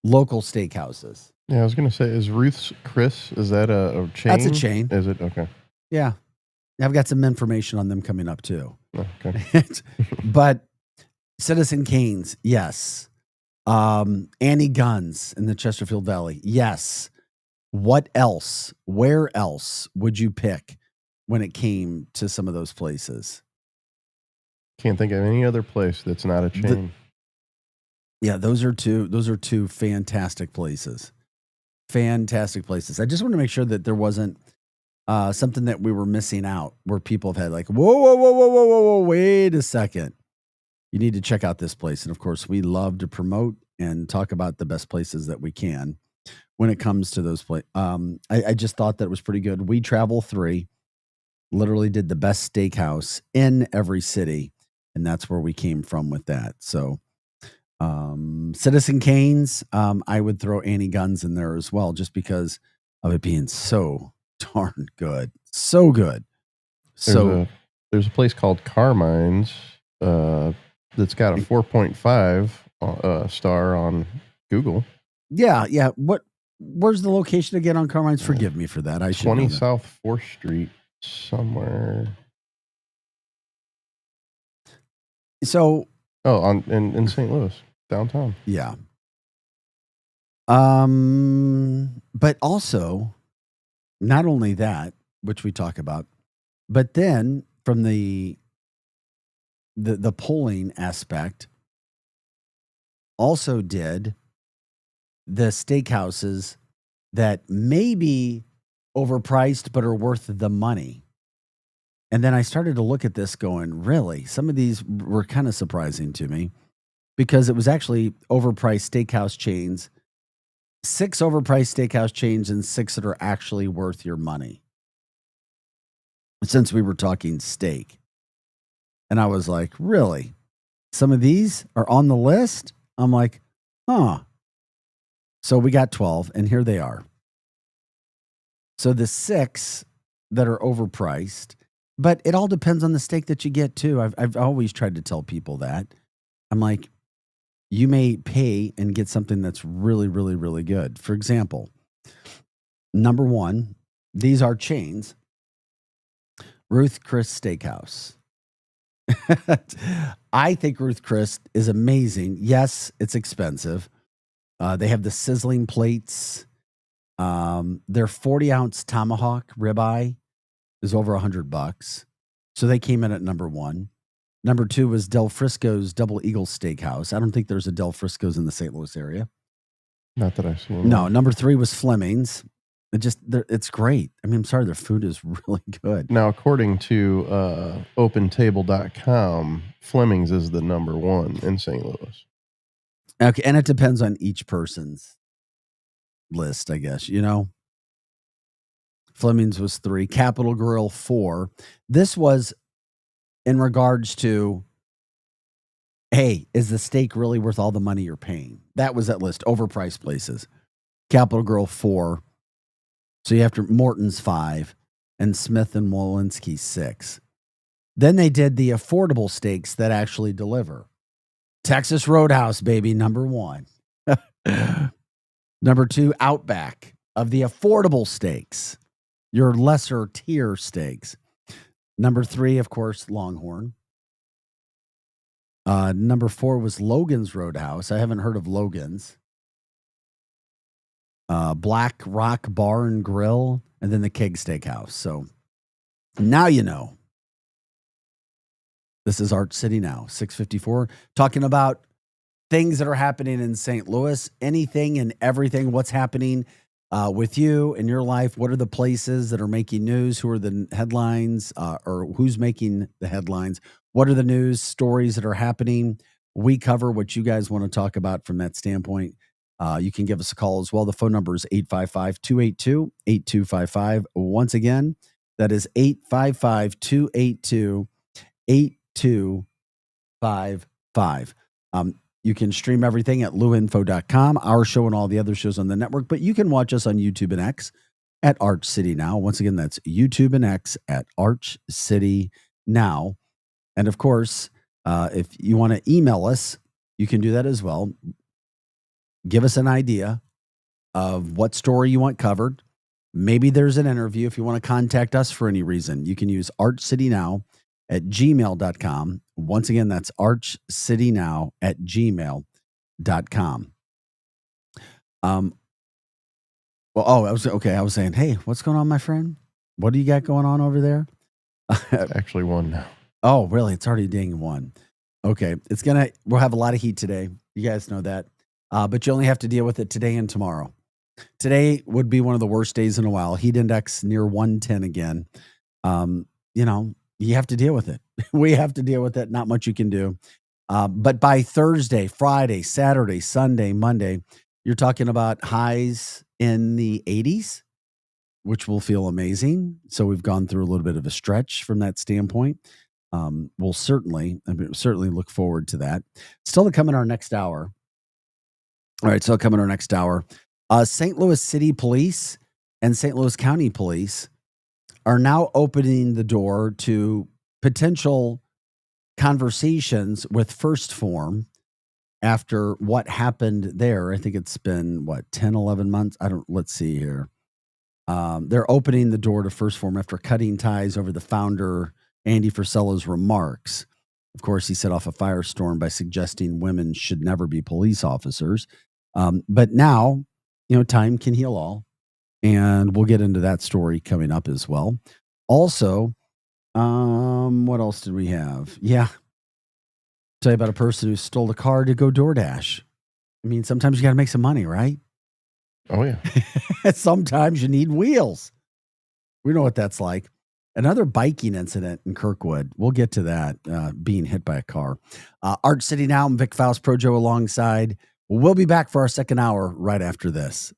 local steakhouses? Yeah, I was going to say, is Ruth's Chris, is that a chain? That's a chain. Is it? Okay. Yeah. I've got some information on them coming up too. Okay. But Citizen Cane's, yes. Annie Gunn's in the Chesterfield Valley, yes. What else? Where else would you pick when it came to some of those places? Can't think of any other place that's not a chain. Those are two fantastic places. Fantastic places. I just want to make sure that there wasn't something that we were missing out where people have had like, whoa, wait a second. You need to check out this place. And of course, we love to promote and talk about the best places that we can when it comes to those places. I just thought that was pretty good. We Travel 3 literally did the best steakhouse in every city. And that's where we came from with that. So Citizen Cane's, I would throw Annie Gunn's in there as well, just because of it being so darn good. So good. There's a place called Carmine's that's got a 4.5 star on Google. Yeah. Where's the location again on Carmine's? Forgive me for that. I should 20 know that. South 4th Street somewhere. So in St. Louis, downtown. Yeah. But also, not only that, which we talk about, but then from the polling aspect, also did the steakhouses that may be overpriced but are worth the money. And then I started to look at this going, really? Some of these were kind of surprising to me because it was actually overpriced steakhouse chains, 6 overpriced steakhouse chains and 6 that are actually worth your money. Since we were talking steak. And I was like, really? Some of these are on the list? I'm like, huh. So we got 12, and here they are. So the 6 that are overpriced, but it all depends on the steak that you get too. I've always tried to tell people that. I'm like, you may pay and get something that's really, really, really good. For example, number 1, these are chains. Ruth Chris Steakhouse. I think Ruth Chris is amazing. Yes, it's expensive. They have the sizzling plates. Their 40-ounce tomahawk ribeye is over $100. So they came in at number 1. Number 2 was Del Frisco's Double Eagle Steakhouse. I don't think there's a Del Frisco's in the St. Louis area. Not that I've seen. No, number 3 was Fleming's. It's great. I mean, I'm sorry, their food is really good. Now, according to OpenTable.com, Fleming's is the number 1 in St. Louis. Okay, and it depends on each person's list, I guess, Fleming's was 3, Capital Grill 4. This was in regards to, hey, is the steak really worth all the money you're paying? That was that list, overpriced places. Capital Grill 4. So you have to Morton's 5 and Smith and Wolinski 6. Then they did the affordable steaks that actually deliver. Texas Roadhouse, baby, number 1. Number 2, Outback of the affordable steaks, your lesser tier steaks. Number 3, of course, Longhorn. Number 4 was Logan's Roadhouse. I haven't heard of Logan's. Black Rock Bar and Grill, and then the Keg Steakhouse. So now you know. This is Arch City Now, 654, talking about things that are happening in St. Louis, anything and everything, what's happening with you in your life. What are the places that are making news? Who are the headlines or who's making the headlines? What are the news stories that are happening? We cover what you guys want to talk about from that standpoint. You can give us a call as well. The phone number is 855-282-8255. Once again, that is 855-282-8255. You can stream everything at luinfo.com, our show and all the other shows on the network, but you can watch us on YouTube and X at Arch City Now. Once again, that's YouTube and X at Arch City Now. And of course, if you want to email us, you can do that as well. Give us an idea of what story you want covered. Maybe there's an interview. If you want to contact us for any reason, you can use archcitynow@gmail.com. Once again, that's archcitynow@gmail.com. I was saying, hey, what's going on, my friend? What do you got going on over there? Actually won now. Oh, really? It's already ding 1. Okay. We'll have a lot of heat today. You guys know that. But you only have to deal with it today and tomorrow. Today would be one of the worst days in a while. Heat index near 110 again. You have to deal with it. We have to deal with it. Not much you can do. But by Thursday, Friday, Saturday, Sunday, Monday, you're talking about highs in the 80s, which will feel amazing. So we've gone through a little bit of a stretch from that standpoint. We'll certainly look forward to that. Still to come in our next hour. All right, so coming our next hour, St. Louis City Police and St. Louis County Police are now opening the door to potential conversations with First Form after what happened there. I think it's been, 10, 11 months? Let's see here. They're opening the door to First Form after cutting ties over the founder, Andy Frisella's remarks. Of course, he set off a firestorm by suggesting women should never be police officers. But now, time can heal all. And we'll get into that story coming up as well. Also, what else did we have? Yeah. Tell you about a person who stole a car to go DoorDash. I mean, sometimes you got to make some money, right? Oh, yeah. Sometimes you need wheels. We know what that's like. Another biking incident in Kirkwood. We'll get to that, being hit by a car. Arch City Now, I'm Vic Faust, Projo alongside. We'll be back for our second hour right after this.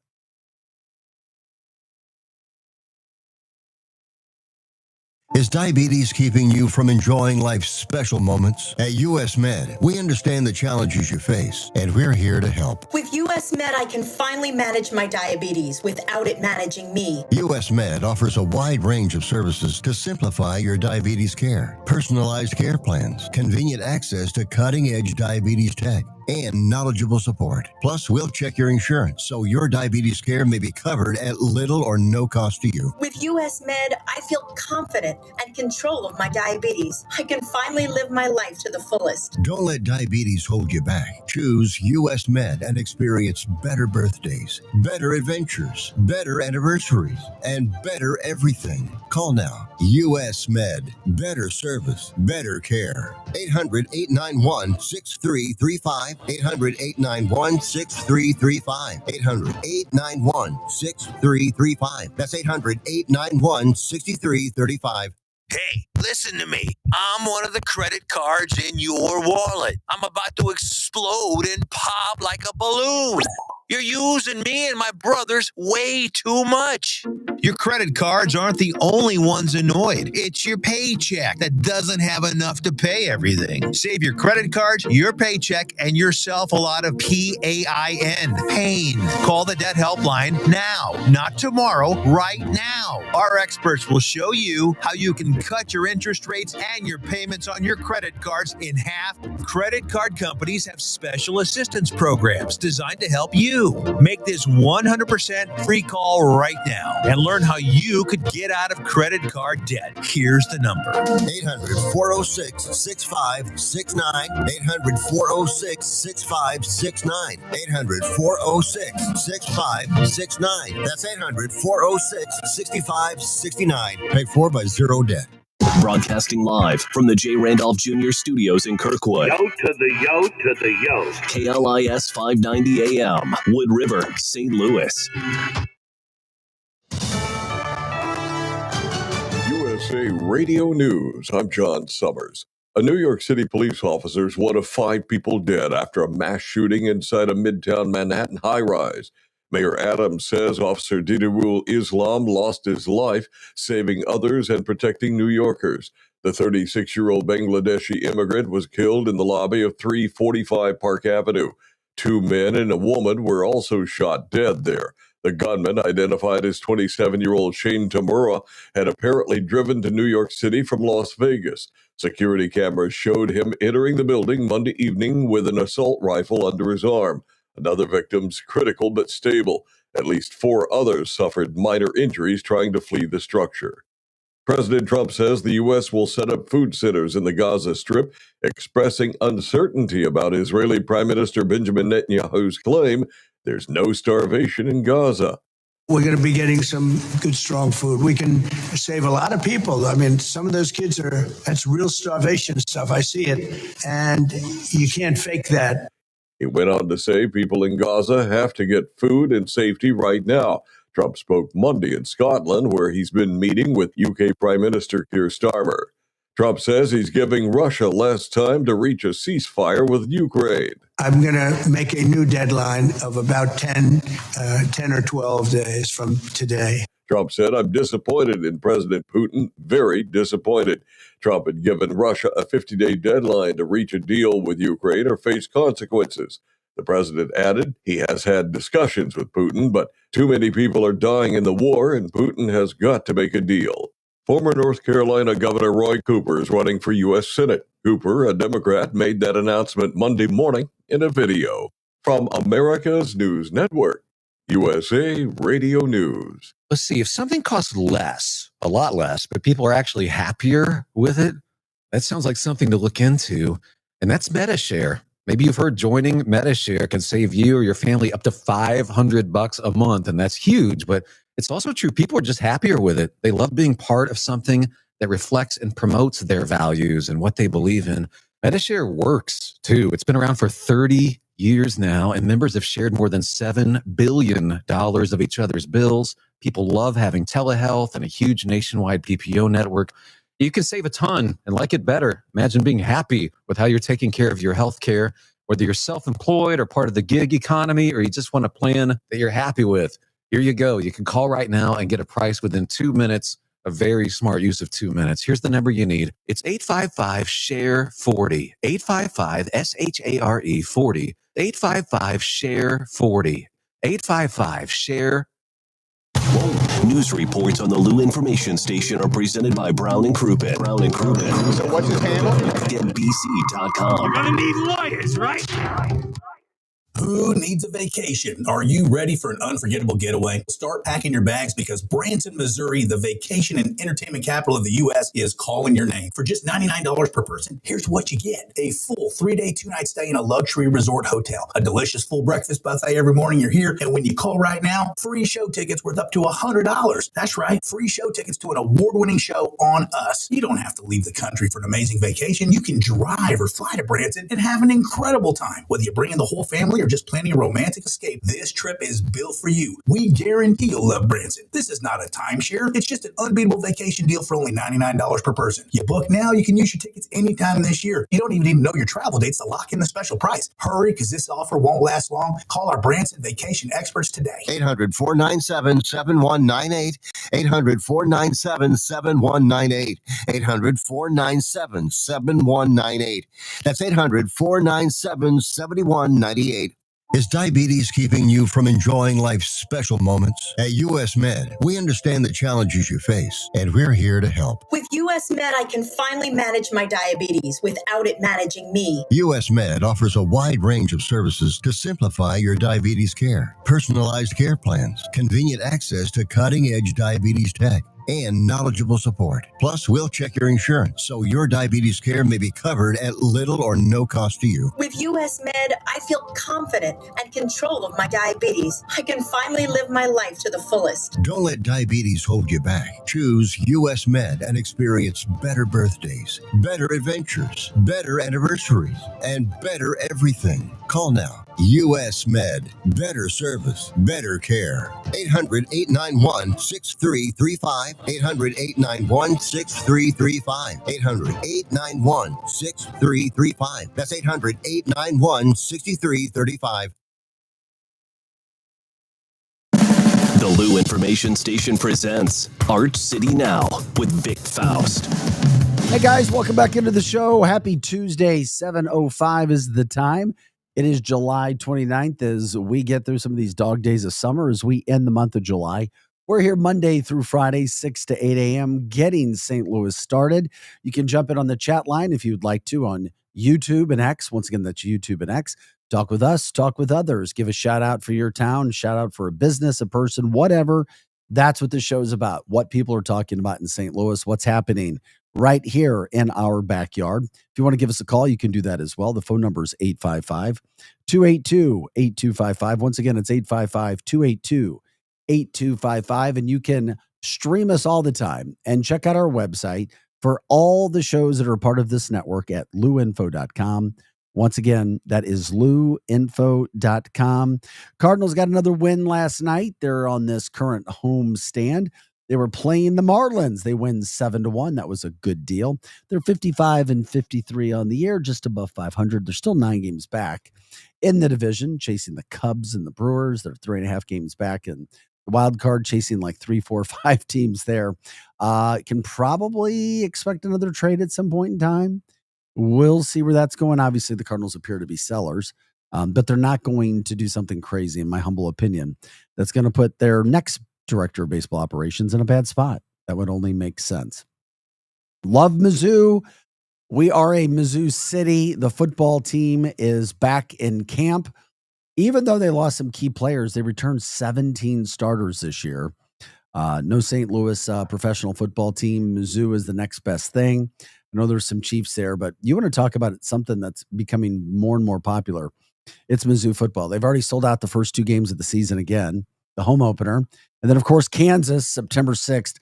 Is diabetes keeping you from enjoying life's special moments? At US Med, we understand the challenges you face, and we're here to help. With US Med, I can finally manage my diabetes without it managing me. US Med offers a wide range of services to simplify your diabetes care. Personalized care plans, convenient access to cutting-edge diabetes tech, and knowledgeable support. Plus, we'll check your insurance so your diabetes care may be covered at little or no cost to you. With US Med, I feel confident and control of my diabetes. I can finally live my life to the fullest. Don't let diabetes hold you back. Choose US Med and experience better birthdays, better adventures, better anniversaries, and better everything. Call now. US Med. Better service, better care. 800-891-6335. 800-891-6335. 800-891-6335. That's 800-891-6335. Hey, listen to me. I'm one of the credit cards in your wallet. I'm about to explode and pop like a balloon. You're using me and my brothers way too much. Your credit cards aren't the only ones annoyed. It's your paycheck that doesn't have enough to pay everything. Save your credit cards, your paycheck, and yourself a lot of PAIN. Pain. Call the debt helpline now, not tomorrow, right now. Our experts will show you how you can cut your interest rates and your payments on your credit cards in half. Credit card companies have special assistance programs designed to help you. Make this 100% free call right now and learn how you could get out of credit card debt. Here's the number. 800-406-6569. 800-406-6569. 800-406-6569. That's 800-406-6569. Paid for by Zero Debt. Broadcasting live from the J. Randolph Jr. Studios in Kirkwood. Yo to the yo to the yo. KLIS 590 AM, Wood River, St. Louis. USA Radio News. I'm John Summers. A New York City police officer is one of 5 people dead after a mass shooting inside a Midtown Manhattan high-rise. Mayor Adams says Officer Didarul Islam lost his life, saving others and protecting New Yorkers. The 36-year-old Bangladeshi immigrant was killed in the lobby of 345 Park Avenue. 2 men and a woman were also shot dead there. The gunman, identified as 27-year-old Shane Tamura, had apparently driven to New York City from Las Vegas. Security cameras showed him entering the building Monday evening with an assault rifle under his arm. Another victim's critical but stable. At least 4 others suffered minor injuries trying to flee the structure. President Trump says the U.S. will set up food centers in the Gaza Strip, expressing uncertainty about Israeli Prime Minister Benjamin Netanyahu's claim there's no starvation in Gaza. We're going to be getting some good, strong food. We can save a lot of people. I mean, some of those kids that's real starvation stuff. I see it, and you can't fake that. He went on to say people in Gaza have to get food and safety right now. Trump spoke Monday in Scotland, where he's been meeting with UK Prime Minister Keir Starmer. Trump says he's giving Russia less time to reach a ceasefire with Ukraine. I'm going to make a new deadline of about 10 or 12 days from today. Trump said, I'm disappointed in President Putin, very disappointed. Trump had given Russia a 50-day deadline to reach a deal with Ukraine or face consequences. The president added he has had discussions with Putin, but too many people are dying in the war, and Putin has got to make a deal. Former North Carolina Governor Roy Cooper is running for U.S. Senate. Cooper, a Democrat, made that announcement Monday morning in a video. From America's News Network, USA Radio News. Let's see, if something costs less, a lot less, but people are actually happier with it, that sounds like something to look into. And that's MetaShare. Maybe you've heard joining MetaShare can save you or your family up to $500 a month, and that's huge. But it's also true. People are just happier with it. They love being part of something that reflects and promotes their values and what they believe in. MetaShare works, too. It's been around for 30 years now, and members have shared more than $7 billion of each other's bills. People love having telehealth and a huge nationwide PPO network. You can save a ton and like it better. Imagine being happy with how you're taking care of your health care, whether you're self-employed or part of the gig economy, or you just want a plan that you're happy with. Here you go. You can call right now and get a price within 2 minutes. a very smart use of 2 minutes. Here's the number you need. It's 855-SHARE-40. 855-SHARE 40. 855-SHARE-40. 855-SHARE. News reports on the Lou Information Station are presented by Brown and Crouppen. Brown and Crouppen. So what's his handle? NBC.com. You're gonna need lawyers, right? Who needs a vacation? Are you ready for an unforgettable getaway? Start packing your bags because Branson, Missouri, the vacation and entertainment capital of the U.S., is calling your name. For just $99 per person, here's what you get. A full 3-day, 2-night stay in a luxury resort hotel. A delicious full breakfast buffet every morning you're here. And when you call right now, free show tickets worth up to $100. That's right, free show tickets to an award-winning show on us. You don't have to leave the country for an amazing vacation. You can drive or fly to Branson and have an incredible time. Whether you bring in the whole family or just planning a romantic escape, this trip is built for you. We guarantee you'll love Branson. This is not a timeshare. It's just an unbeatable vacation deal for only $99 per person. You book now, you can use your tickets anytime this year. You don't even need to know your travel dates to lock in the special price. Hurry, because this offer won't last long. Call our Branson vacation experts today. 800-497-7198. 800-497-7198. 800-497-7198. That's 800-497-7198. Is diabetes keeping you from enjoying life's special moments? At US Med, we understand the challenges you face, and we're here to help. With US Med, I can finally manage my diabetes without it managing me. US Med offers a wide range of services to simplify your diabetes care. Personalized care plans, convenient access to cutting-edge diabetes tech, and knowledgeable support. Plus, we'll check your insurance so your diabetes care may be covered at little or no cost to you. With US Med, I feel confident and control of my diabetes. I can finally live my life to the fullest. Don't let diabetes hold you back. Choose US Med and experience better birthdays, better adventures, better anniversaries, and better everything. Call now. US Med. Better service, better care. 800-891-6335. 800-891-6335. 800-891-6335. That's 800-891-6335. The Lou Information Station presents Art City Now with Vic Faust. Hey guys, welcome back into the show. Happy Tuesday. 7:05 is the time. It is July 29th as we get through some of these dog days of summer as we end the month of July. We're here Monday through Friday, 6 to 8 a.m., getting St. Louis started. You can jump in on the chat line if you'd like to on YouTube and X. Once again, that's YouTube and X. Talk with us, talk with others. Give a shout out for your town, shout out for a business, a person, whatever. That's what the show is about. What people are talking about in St. Louis, what's happening right here in our backyard. If you want to give us a call, you can do that as well. The phone number is 855-282-8255. Once again, it's 855-282-8255. And you can stream us all the time and check out our website for all the shows that are part of this network at louinfo.com. Once again, that is louinfo.com. Cardinals got another win last night. They're on this current home stand. They were playing the Marlins. They win 7-1. That was a good deal. They're 55-53 on the year, just above 500. They're still 9 games back in the division, chasing the Cubs and the Brewers. They're 3.5 games back, and the wild card chasing like 3, 4, 5 teams there. Can probably expect another trade at some point in time. We'll see where that's going. Obviously, the Cardinals appear to be sellers, but they're not going to do something crazy, in my humble opinion, that's going to put their next director of baseball operations in a bad spot. That would only make sense. Love Mizzou. We are a Mizzou city. The football team is back in camp. Even though they lost some key players, they returned 17 starters this year. No St. Louis professional football team. Mizzou is the next best thing. I know there's some Chiefs there, but you want to talk about something that's becoming more and more popular. It's Mizzou football. They've already sold out the first 2 games of the season again, the home opener. And then, of course, Kansas, September 6th.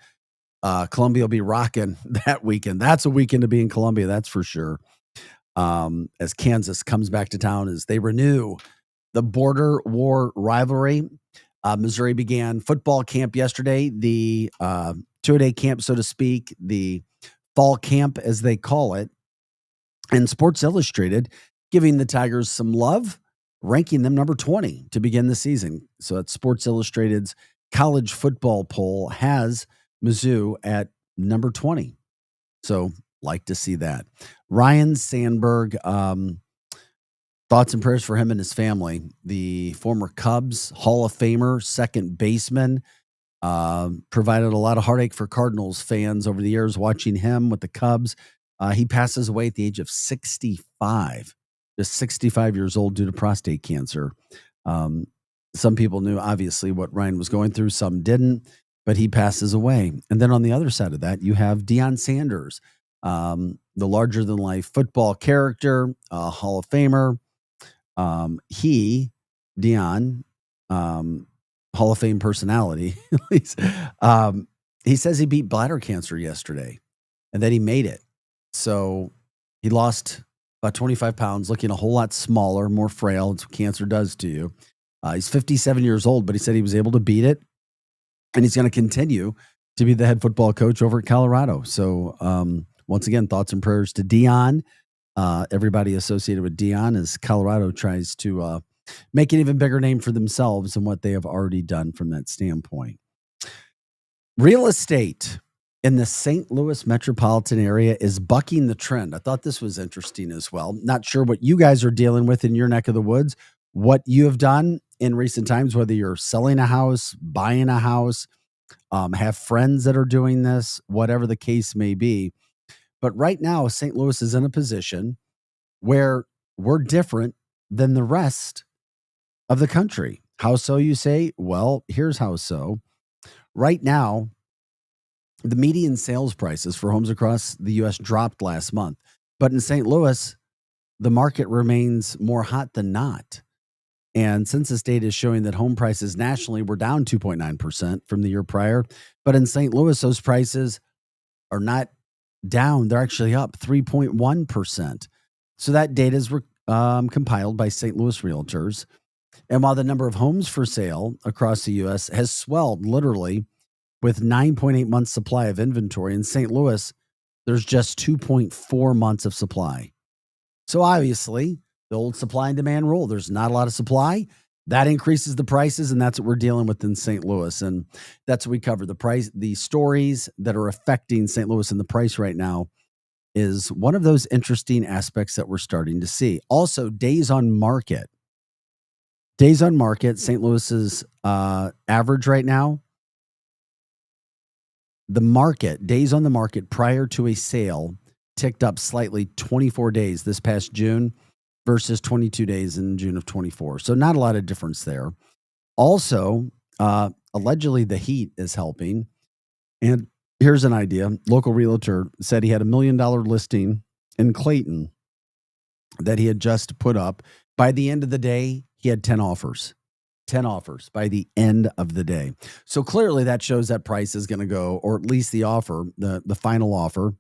Columbia will be rocking that weekend. That's a weekend to be in Columbia, that's for sure. As Kansas comes back to town, as they renew the border war rivalry. Missouri began football camp yesterday, the 2-a-day camp, so to speak, the fall camp, as they call it. And Sports Illustrated giving the Tigers some love, ranking them number 20 to begin the season. So that's Sports Illustrated's college football poll has Mizzou at number 20. So like to see that. Ryan Sandberg, thoughts and prayers for him and his family. The former Cubs Hall of Famer, second baseman, provided a lot of heartache for Cardinals fans over the years watching him with the Cubs. He passes away at the age of 65, just 65 years old due to prostate cancer. Some people knew obviously what Ryan was going through, some didn't, but he passes away. And then on the other side of that, you have Deion Sanders, the larger than life football character, Hall of Famer. Deion, Hall of Fame personality, at least, he says he beat bladder cancer yesterday and that he made it. So he lost about 25 pounds, looking a whole lot smaller, more frail. It's what cancer does to you. He's 57 years old, but he said he was able to beat it, and he's going to continue to be the head football coach over at Colorado. So once again, thoughts and prayers to Deion. Everybody associated with Deion as Colorado tries to make an even bigger name for themselves than what they have already done from that standpoint. Real estate in the St. Louis metropolitan area is bucking the trend. I thought this was interesting as well. Not sure what you guys are dealing with in your neck of the woods, what you have done in recent times, whether you're selling a house, buying a house, have friends that are doing this, whatever the case may be. But right now, St. Louis is in a position where we're different than the rest of the country. How so, you say? Well, here's how so. Right now, the median sales prices for homes across the U.S. dropped last month. But in St. Louis, the market remains more hot than not. And census data is showing that home prices nationally were down 2.9% from the year prior. But in St. Louis, those prices are not down. They're actually up 3.1%. So that data is compiled by St. Louis Realtors. And while the number of homes for sale across the U.S. has swelled literally with 9.8 months supply of inventory, in St. Louis, there's just 2.4 months of supply. So obviously, the old supply and demand rule, there's not a lot of supply. That increases the prices, and that's what we're dealing with in St. Louis. And that's what we cover. The stories that are affecting St. Louis and the price right now is one of those interesting aspects that we're starting to see. Also, days on market. Days on market, St. Louis's average right now, the market, days on the market prior to a sale ticked up slightly 24 days this past June versus 22 days in June of 24. So not a lot of difference there. Also, allegedly the heat is helping. And here's an idea. Local realtor said he had $1 million listing in Clayton that he had just put up. By the end of the day, he had 10 offers. 10 offers by the end of the day. So clearly that shows that price is going to go, or at least the offer, the final offer,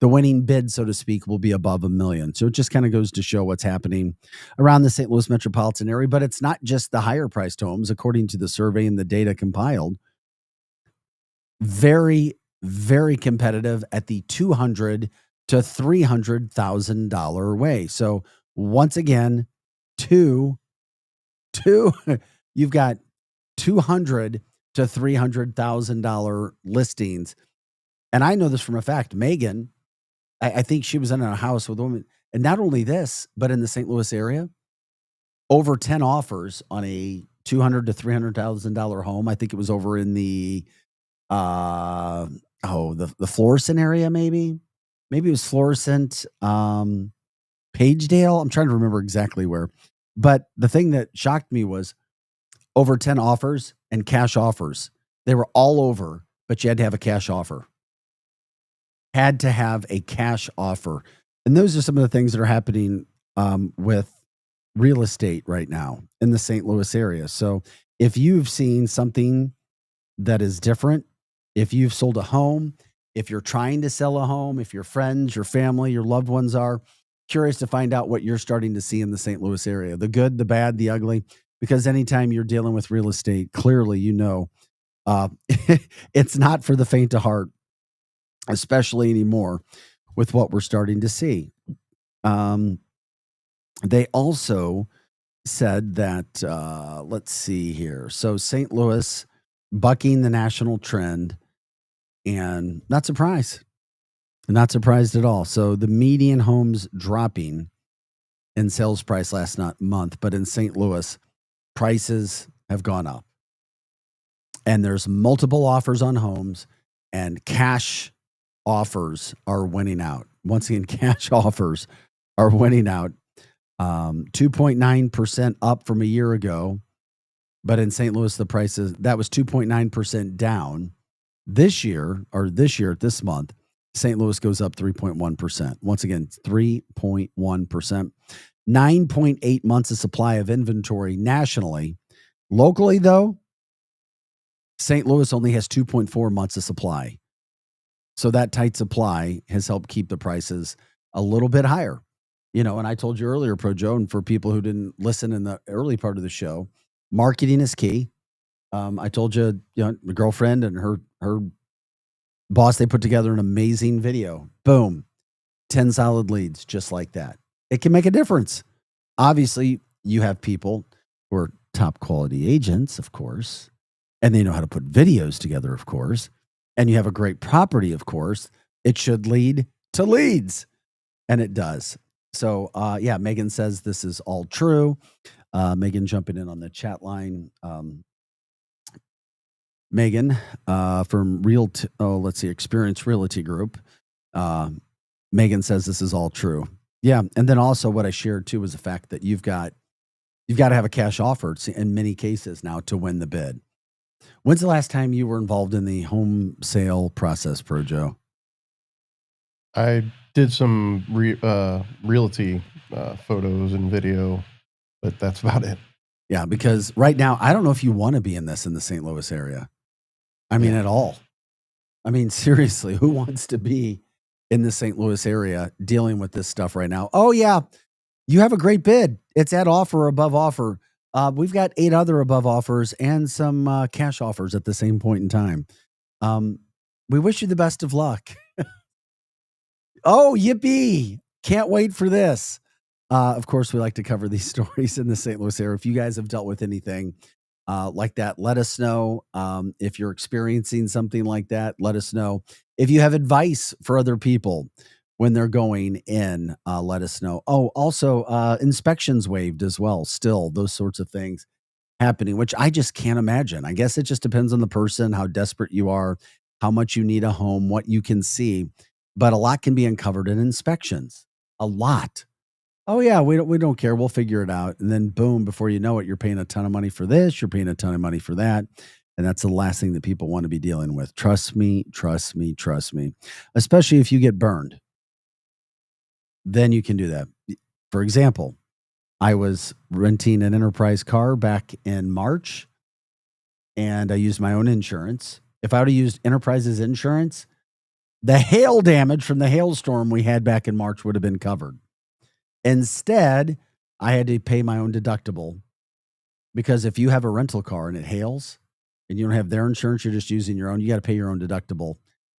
the winning bid, so to speak, will be above $1 million. So it just kind of goes to show what's happening around the St. Louis metropolitan area. But it's not just the higher priced homes, according to the survey and the data compiled. Very, very competitive at the $200,000 to $300,000 way. So once again, you've got $200,000 to $300,000 listings. And I know this from a fact. Megan, I think she was in a house with a woman. And not only this, but in the St. Louis area, over 10 offers on a $200,000 to $300,000 home. I think it was over in the Florissant area, maybe. Maybe it was Florissant, Pagedale. I'm trying to remember exactly where. But the thing that shocked me was over 10 offers and cash offers. They were all over, but you had to have a cash offer. Had to have a cash offer. And those are some of the things that are happening with real estate right now in the St. Louis area. So if you've seen something that is different, if you've sold a home, if you're trying to sell a home, if your friends, your family, your loved ones are curious to find out what you're starting to see in the St. Louis area, the good, the bad, the ugly, because anytime you're dealing with real estate, clearly, you know, it's not for the faint of heart, especially anymore with what we're starting to see. They also said that, let's see here. So St. Louis bucking the national trend. and not surprised. Not surprised at all. So the median homes dropping in sales price last month, but in St. Louis, prices have gone up. And there's multiple offers on homes, and cash offers are winning out. Once again, cash offers are winning out. 2.9% up from a year ago. But in St. Louis, the prices, that was 2.9% down. This month, St. Louis goes up 3.1%. Once again, 3.1%. 9.8 months of supply of inventory nationally. Locally, though, St. Louis only has 2.4 months of supply. So that tight supply has helped keep the prices a little bit higher. You know, and I told you earlier, Pro Joe, and for people who didn't listen in the early part of the show, marketing is key. I told you, my girlfriend and her boss, they put together an amazing video. Boom. 10 solid leads, just like that. It can make a difference. Obviously, you have people who are top quality agents, of course, and they know how to put videos together, of course, and you have a great property, of course. It should lead to leads, and it does. So, Megan says this is all true. Megan jumping in on the chat line. Megan from Experience Realty Group. Megan says this is all true. Yeah, and then also what I shared too was the fact that you've got to have a cash offer in many cases now to win the bid. When's the last time you were involved in the home sale process, Pro Joe? I did some realty photos and video, but that's about it. Yeah, because right now, I don't know if you want to be in the St. Louis area. I mean, at all. I mean, seriously, who wants to be in the St. Louis area dealing with this stuff right now? Oh, yeah, you have a great bid. It's at offer or above offer. We've got 8 other above offers and some cash offers at the same point in time. We wish you the best of luck. Oh, yippee. Can't wait for this. Of course, we like to cover these stories in the St. Louis area. If you guys have dealt with anything like that, let us know. If you're experiencing something like that, let us know. If you have advice for other people when they're going in, let us know. Oh, also, inspections waived as well. Still, those sorts of things happening, which I just can't imagine. I guess it just depends on the person, how desperate you are, how much you need a home, what you can see. But a lot can be uncovered in inspections. A lot. Oh yeah, we don't care. We'll figure it out. And then boom, before you know it, you're paying a ton of money for this, you're paying a ton of money for that. And that's the last thing that people want to be dealing with. Trust me, trust me, trust me. Especially if you get burned. Then you can do that. For example, I was renting an Enterprise car back in March, and I used my own insurance. If I would have used Enterprise's insurance, the hail damage from the hailstorm we had back in March would have been covered. Instead, I had to pay my own deductible, because if you have a rental car and it hails and you don't have their insurance, you're just using your own, you got to pay your own deductible.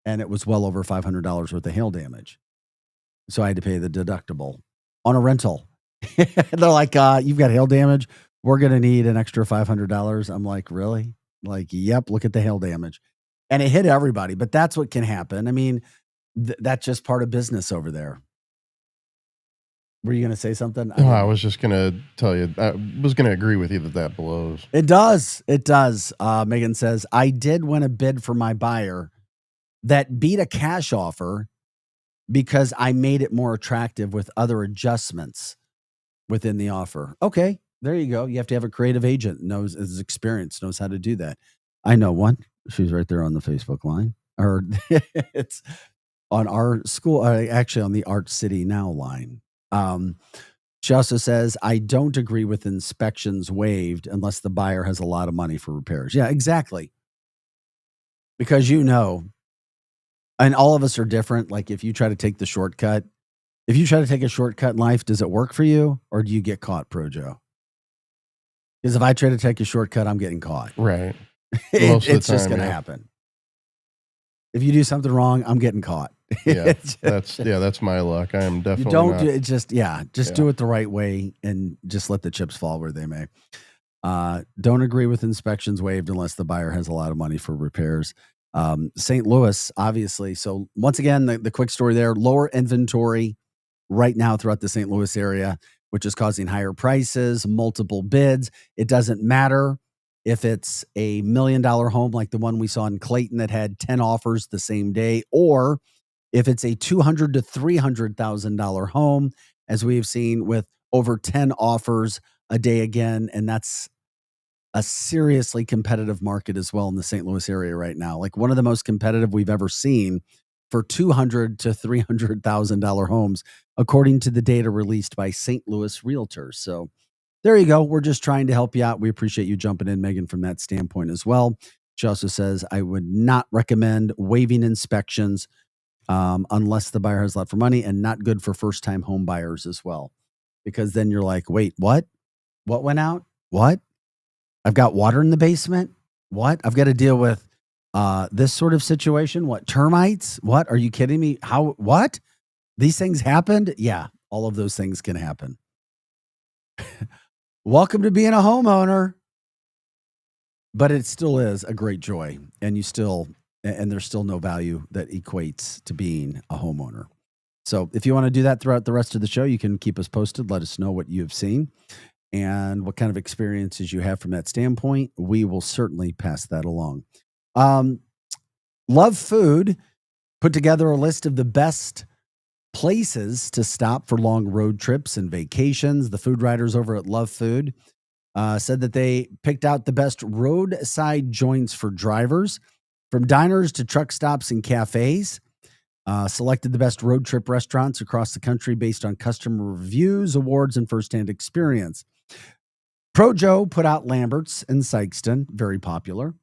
And it was well over $500 worth of hail damage. So I had to pay the deductible on a rental. They're like, you've got hail damage. We're going to need an extra $500. I'm like, really? Like, yep, look at the hail damage. And it hit everybody, but that's what can happen. I mean, that's just part of business over there. Were you going to say something? No, I was just going to tell you, I was going to agree with you that blows. It does. It does. Megan says, I did win a bid for my buyer that beat a cash offer because I made it more attractive with other adjustments within the offer. Okay, there you go. You have to have a creative agent, is experienced, knows how to do that. I know one. She's right there on the Facebook line. Or it's on our school, actually on the Art City Now line. She also says, I don't agree with inspections waived unless the buyer has a lot of money for repairs. Yeah, exactly. Because and all of us are different. Like if you try to take the shortcut, if you try to take a shortcut in life, does it work for you or do you get caught, Pro Joe? Because if I try to take a shortcut, I'm getting caught. Right. It's just going to happen. If you do something wrong, I'm getting caught. Yeah, that's my luck. I am definitely do it the right way and just let the chips fall where they may. Don't agree with inspections waived unless the buyer has a lot of money for repairs. St. Louis, obviously. So once again, the quick story there, lower inventory right now throughout the St. Louis area, which is causing higher prices, multiple bids. It doesn't matter if it's a $1 million home like the one we saw in Clayton that had 10 offers the same day, or if it's a $200,000 to $300,000 home, as we have seen with over 10 offers a day again. And that's a seriously competitive market as well in the St. Louis area right now. Like one of the most competitive we've ever seen for $200,000 to $300,000 homes, according to the data released by St. Louis Realtors. So there you go. We're just trying to help you out. We appreciate you jumping in, Megan, from that standpoint as well. She also says, I would not recommend waiving inspections unless the buyer has a lot for money, and not good for first-time home buyers as well. Because then you're like, wait, what? What went out? What? I've got water in the basement? What? I've got to deal with this sort of situation? What? Termites? What? Are you kidding me? How? What? These things happened? Yeah, all of those things can happen. Welcome to being a homeowner. But it still is a great joy, and there's still no value that equates to being a homeowner. So if you want to do that throughout the rest of the show, you can keep us posted. Let us know what you've seen and what kind of experiences you have from that standpoint. We will certainly pass that along. Love Food put together a list of the best places to stop for long road trips and vacations. The food writers over at Love Food said that they picked out the best roadside joints for drivers, from diners to truck stops and cafes. Selected the best road trip restaurants across the country based on customer reviews, awards, and firsthand experience. Projo put out Lambert's and Sykeston, very popular.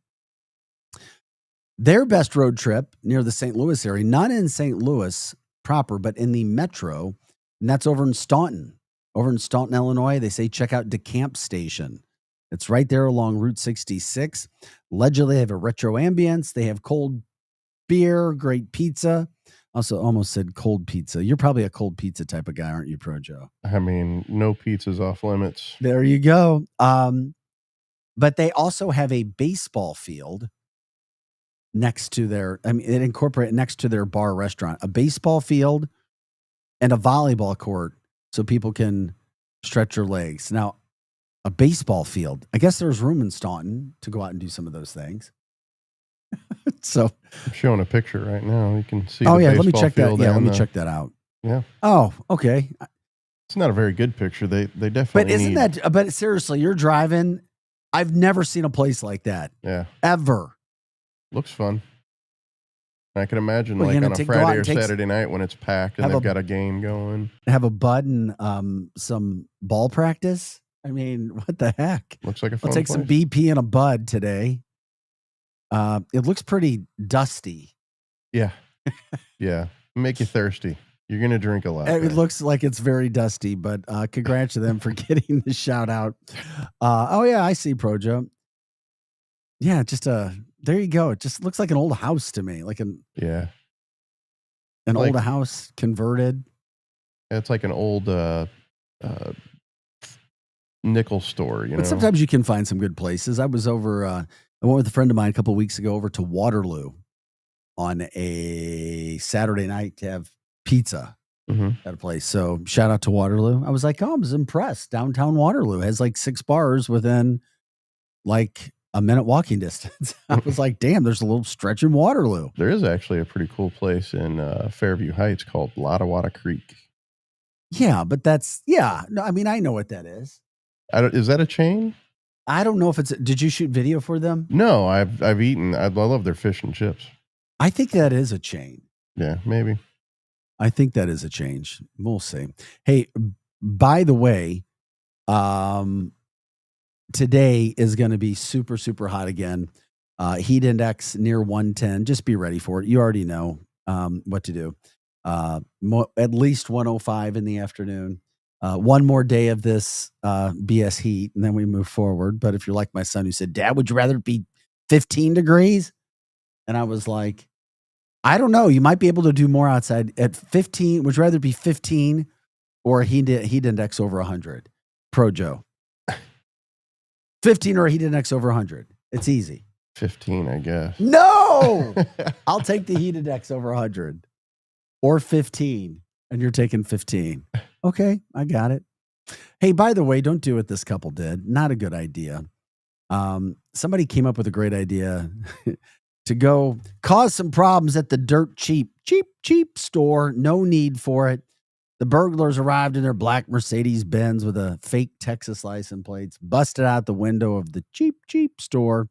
Their best road trip near the St. Louis area, not in St. Louis proper, but in the metro, and that's over in Staunton. Over in Staunton, Illinois, they say check out DeCamp Station. It's right there along Route 66. Allegedly, they have a retro ambience. They have cold beer, great pizza. Also, almost said cold pizza. You're probably a cold pizza type of guy, aren't you, Projo? I mean, no pizza's off limits. There you go. But they also have a baseball field next to their, it incorporated next to their bar restaurant, a baseball field and a volleyball court so people can stretch their legs. Now, a baseball field, I guess there's room in Staunton to go out and do some of those things. So I'm showing a picture right now. You can see. Oh yeah, let me check that. Yeah, let me check that out. Yeah. Oh, okay. It's not a very good picture. They definitely. But isn't that? But seriously, you're driving. I've never seen a place like that. Yeah. Ever. Looks fun. I can imagine like on a Friday or Saturday night when it's packed and they've got a game going. Have a bud and some ball practice. I mean, what the heck? Looks like a fun I'll take place. some BP and a bud today. It looks pretty dusty. Yeah. Yeah. Make you thirsty. You're going to drink a lot. It looks like it's very dusty, but congrats to them for getting the shout out. Oh yeah, I see Projo. Yeah, just there you go. It just looks like an old house to me. Like an old house converted. It's like an old nickel store, But sometimes you can find some good places. I was over I went with a friend of mine a couple of weeks ago over to Waterloo on a Saturday night to have pizza at a place. So shout out to Waterloo. I was like, I was impressed. Downtown Waterloo has like 6 bars within like a minute walking distance. I was like, damn, there's a little stretch in Waterloo. There is actually a pretty cool place in Fairview Heights called Lottawatta Creek. Yeah, but no, I mean, I know what that is. Is that a chain? I don't know if it's. Did you shoot video for them? No, I've eaten. I love their fish and chips. I think that is a chain. Yeah, maybe. I think that is a change. We'll see. Hey, by the way, today is going to be super, super hot again. Heat index near 110. Just be ready for it. You already know what to do. At least 105 in the afternoon. One more day of this BS heat, and then we move forward. But if you're like my son who said, Dad, would you rather it be 15 degrees? And I was like, I don't know. You might be able to do more outside at 15. Would you rather be 15 or a heat index over 100? Projo. 15 or a heat index over 100. It's easy. 15, I guess. No! No, I'll take the heated X over 100 or 15, and you're taking 15. Okay, I got it. Hey, by the way, don't do what this couple did. Not a good idea. Somebody came up with a great idea to go cause some problems at the dirt cheap store. No need for it. The burglars arrived in their black Mercedes-Benz with a fake Texas license plates, busted out the window of the cheap store,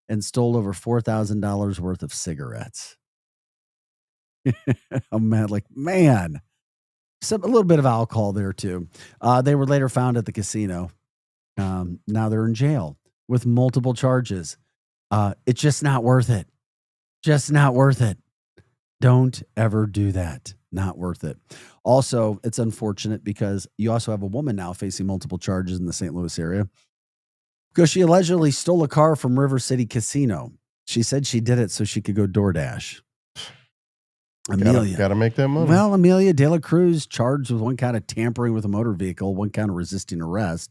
and stole over $4,000 worth of cigarettes. I'm mad, man. A little bit of alcohol there too. They were later found at the casino. Now they're in jail with multiple charges. It's just not worth it. Just not worth it. Don't ever do that. Not worth it. Also, it's unfortunate because you also have a woman now facing multiple charges in the St. Louis area because she allegedly stole a car from River City Casino. She said she did it so she could go DoorDash. Amelia. Got to make that money. Well, Amelia De La Cruz charged with one count of tampering with a motor vehicle, one count of resisting arrest.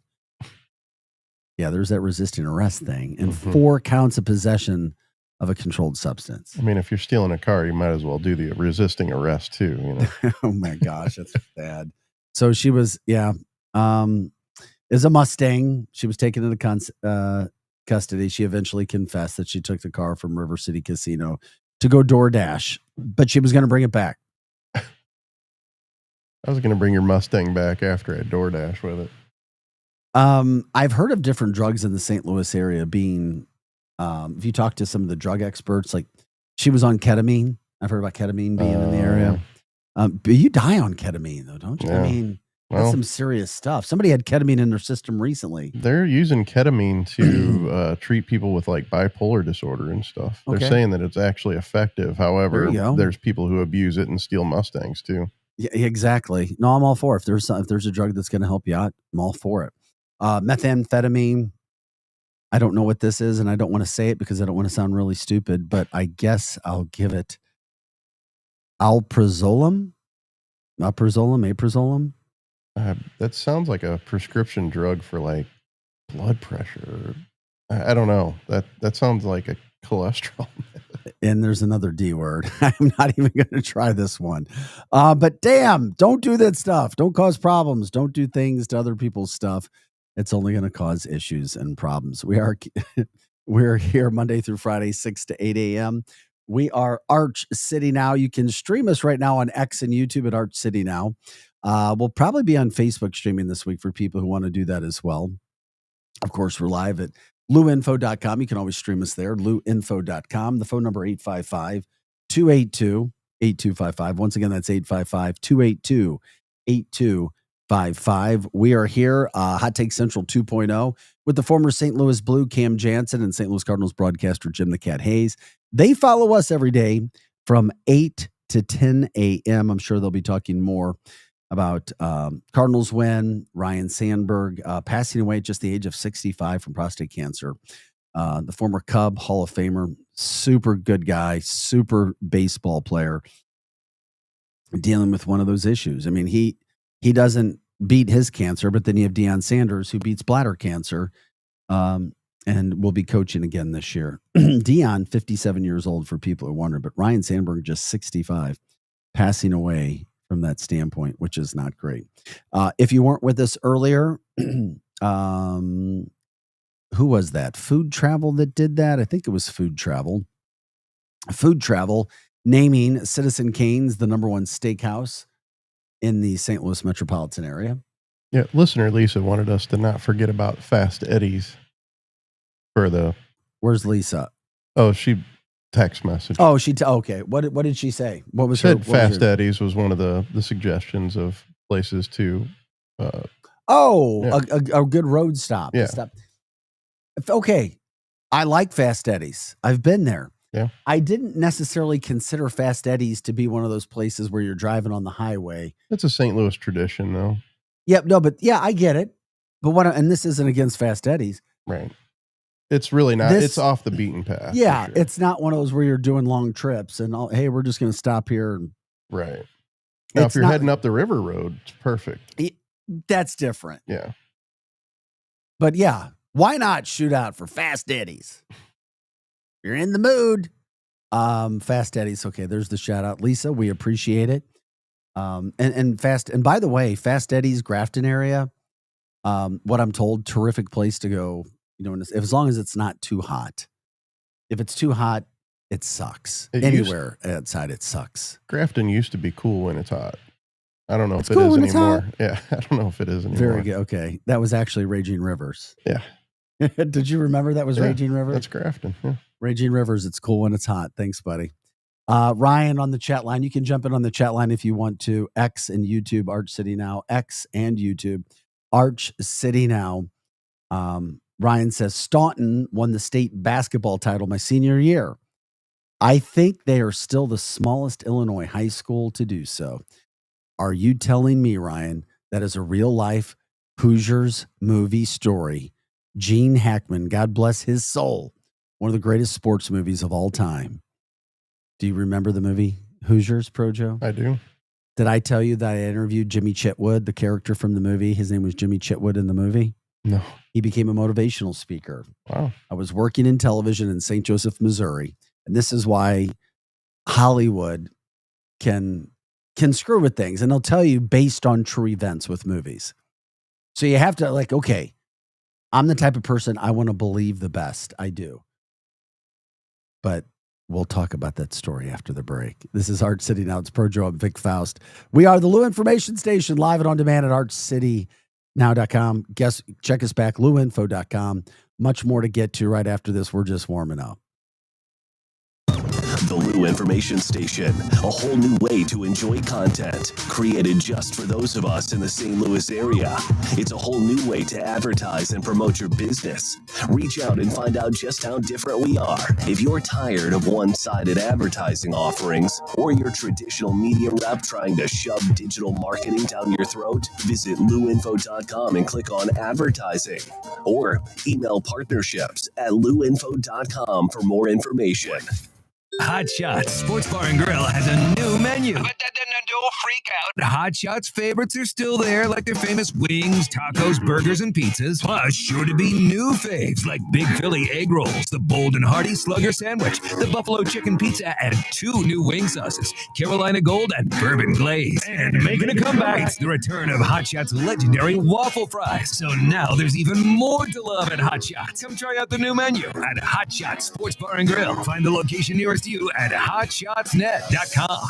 Yeah, there's that resisting arrest thing, and 4 counts of possession of a controlled substance. I mean, if you're stealing a car, you might as well do the resisting arrest too. You know. Oh my gosh, that's bad. So she was, is a Mustang. She was taken into custody. She eventually confessed that she took the car from River City Casino to go DoorDash, but she was going to bring it back. I was going to bring your Mustang back after I DoorDash with it. I've heard of different drugs in the St. Louis area being, if you talk to some of the drug experts, like she was on ketamine. I've heard about ketamine being in the area. But you die on ketamine though, don't you? Yeah. I mean, that's some serious stuff. Somebody had ketamine in their system recently. They're using ketamine to treat people with like bipolar disorder and stuff. They're Okay. saying that it's actually effective. However, There you go. there's people who abuse it and steal Mustangs too. Yeah, exactly. No, I'm all for it. If there's a drug that's going to help you out, I'm all for it. Methamphetamine. I don't know what this is, and I don't want to say it because I don't want to sound really stupid, but I guess I'll give it alprazolam. Alprazolam. That sounds like a prescription drug for like blood pressure. I don't know. That sounds like a cholesterol. And there's another D word. I'm not even going to try this one. But damn, don't do that stuff. Don't cause problems. Don't do things to other people's stuff. It's only going to cause issues and problems. We're here Monday through Friday, 6 to 8 a.m. We are Arch City Now. You can stream us right now on X and YouTube at Arch City Now. We'll probably be on Facebook streaming this week for people who want to do that as well. Of course, we're live at luinfo.com. You can always stream us there, luinfo.com. The phone number 855-282-8255. Once again, that's 855-282-8255. We are here, Hot Take Central 2.0, with the former St. Louis Blue Cam Jansen and St. Louis Cardinals broadcaster Jim the Cat Hayes. They follow us every day from 8 to 10 a.m. I'm sure they'll be talking more about Cardinals win, Ryan Sandberg passing away at just the age of 65 from prostate cancer. The former Cub Hall of Famer, super good guy, super baseball player, dealing with one of those issues. I mean, he doesn't beat his cancer, but then you have Deion Sanders who beats bladder cancer and will be coaching again this year. Deion, 57 years old for people who wonder, but Ryan Sandberg just 65, passing away from that standpoint, which is not great. If you weren't with us earlier, who was that? Food Travel that did that? I think it was Food Travel. Food Travel naming Citizen Cane's the #1 steakhouse in the St. Louis metropolitan area. Yeah, listener Lisa wanted us to not forget about Fast Eddie's for the. Where's Lisa? Oh, she text message. Oh, okay. What did she say? What was Said her? Fast Eddie's was one of the suggestions of places to. Yeah. A good road stop. Yeah. Stop. Okay, I like Fast Eddie's. I've been there. Yeah. I didn't necessarily consider Fast Eddie's to be one of those places where you're driving on the highway. It's a St. Louis tradition, though. Yep. No, but yeah, I get it. But and this isn't against Fast Eddie's. Right. It's really not. It's off the beaten path. Yeah, for sure. it's not one of those where you're doing long trips and hey, we're just going to stop here. And Right. Now, if you're heading up the river road, it's perfect. That's different. Yeah. But yeah, why not shoot out for Fast Eddie's? You're in the mood. Fast Eddie's. Okay, there's the shout out. Lisa, we appreciate it. And by the way, Fast Eddie's Grafton area, what I'm told, terrific place to go, as long as it's not too hot. If it's too hot, it sucks. Anywhere outside, it sucks. Grafton used to be cool when it's hot. I don't know if it is anymore. Yeah, I don't know if it is anymore. Very good. Okay, that was actually Raging Rivers. Yeah. Did you remember that was Raging Rivers? That's Grafton. Yeah. Raging Rivers. It's cool when it's hot. Thanks, buddy. Ryan on the chat line. You can jump in on the chat line if you want to. X and YouTube, Arch City Now. X and YouTube, Arch City Now. Ryan says, Staunton won the state basketball title my senior year. I think they are still the smallest Illinois high school to do so. Are you telling me, Ryan, that is a real life Hoosiers movie story? Gene Hackman, God bless his soul, one of the greatest sports movies of all time. Do you remember the movie Hoosiers, Projo? I do. Did I tell you that I interviewed Jimmy Chitwood, the character from the movie? His name was Jimmy Chitwood in the movie. No. He became a motivational speaker. Wow. I was working in television in St. Joseph, Missouri. And this is why Hollywood can screw with things. And they'll tell you based on true events with movies. So you have to okay, I'm the type of person I want to believe the best. I do. But we'll talk about that story after the break. This is Arch City Now. It's Projo and Vic Faust. We are the Lou Information Station, live and on demand at archcitynow.com. Check us back, louinfo.com. Much more to get to right after this. We're just warming up. The Lou Information Station, a whole new way to enjoy content created just for those of us in the St. Louis area. It's a whole new way to advertise and promote your business. Reach out and find out just how different we are. If you're tired of one-sided advertising offerings or your traditional media rep trying to shove digital marketing down your throat, visit louinfo.com and click on advertising. Or email partnerships at louinfo.com for more information. Hot Shots Sports Bar and Grill has a new menu. But don't freak out. Hot Shots favorites are still there, like their famous wings, tacos, burgers, and pizzas. Plus, sure to be new faves like Big Philly egg rolls, the Bold and Hearty Slugger sandwich, the Buffalo Chicken Pizza, and 2 new wing sauces, Carolina Gold and Bourbon Glaze. And making a comeback, it's the return of Hot Shots' legendary waffle fries. So now there's even more to love at Hot Shots. Come try out the new menu at Hot Shots Sports Bar and Grill. Find the location nearest you at hotshotsnet.com.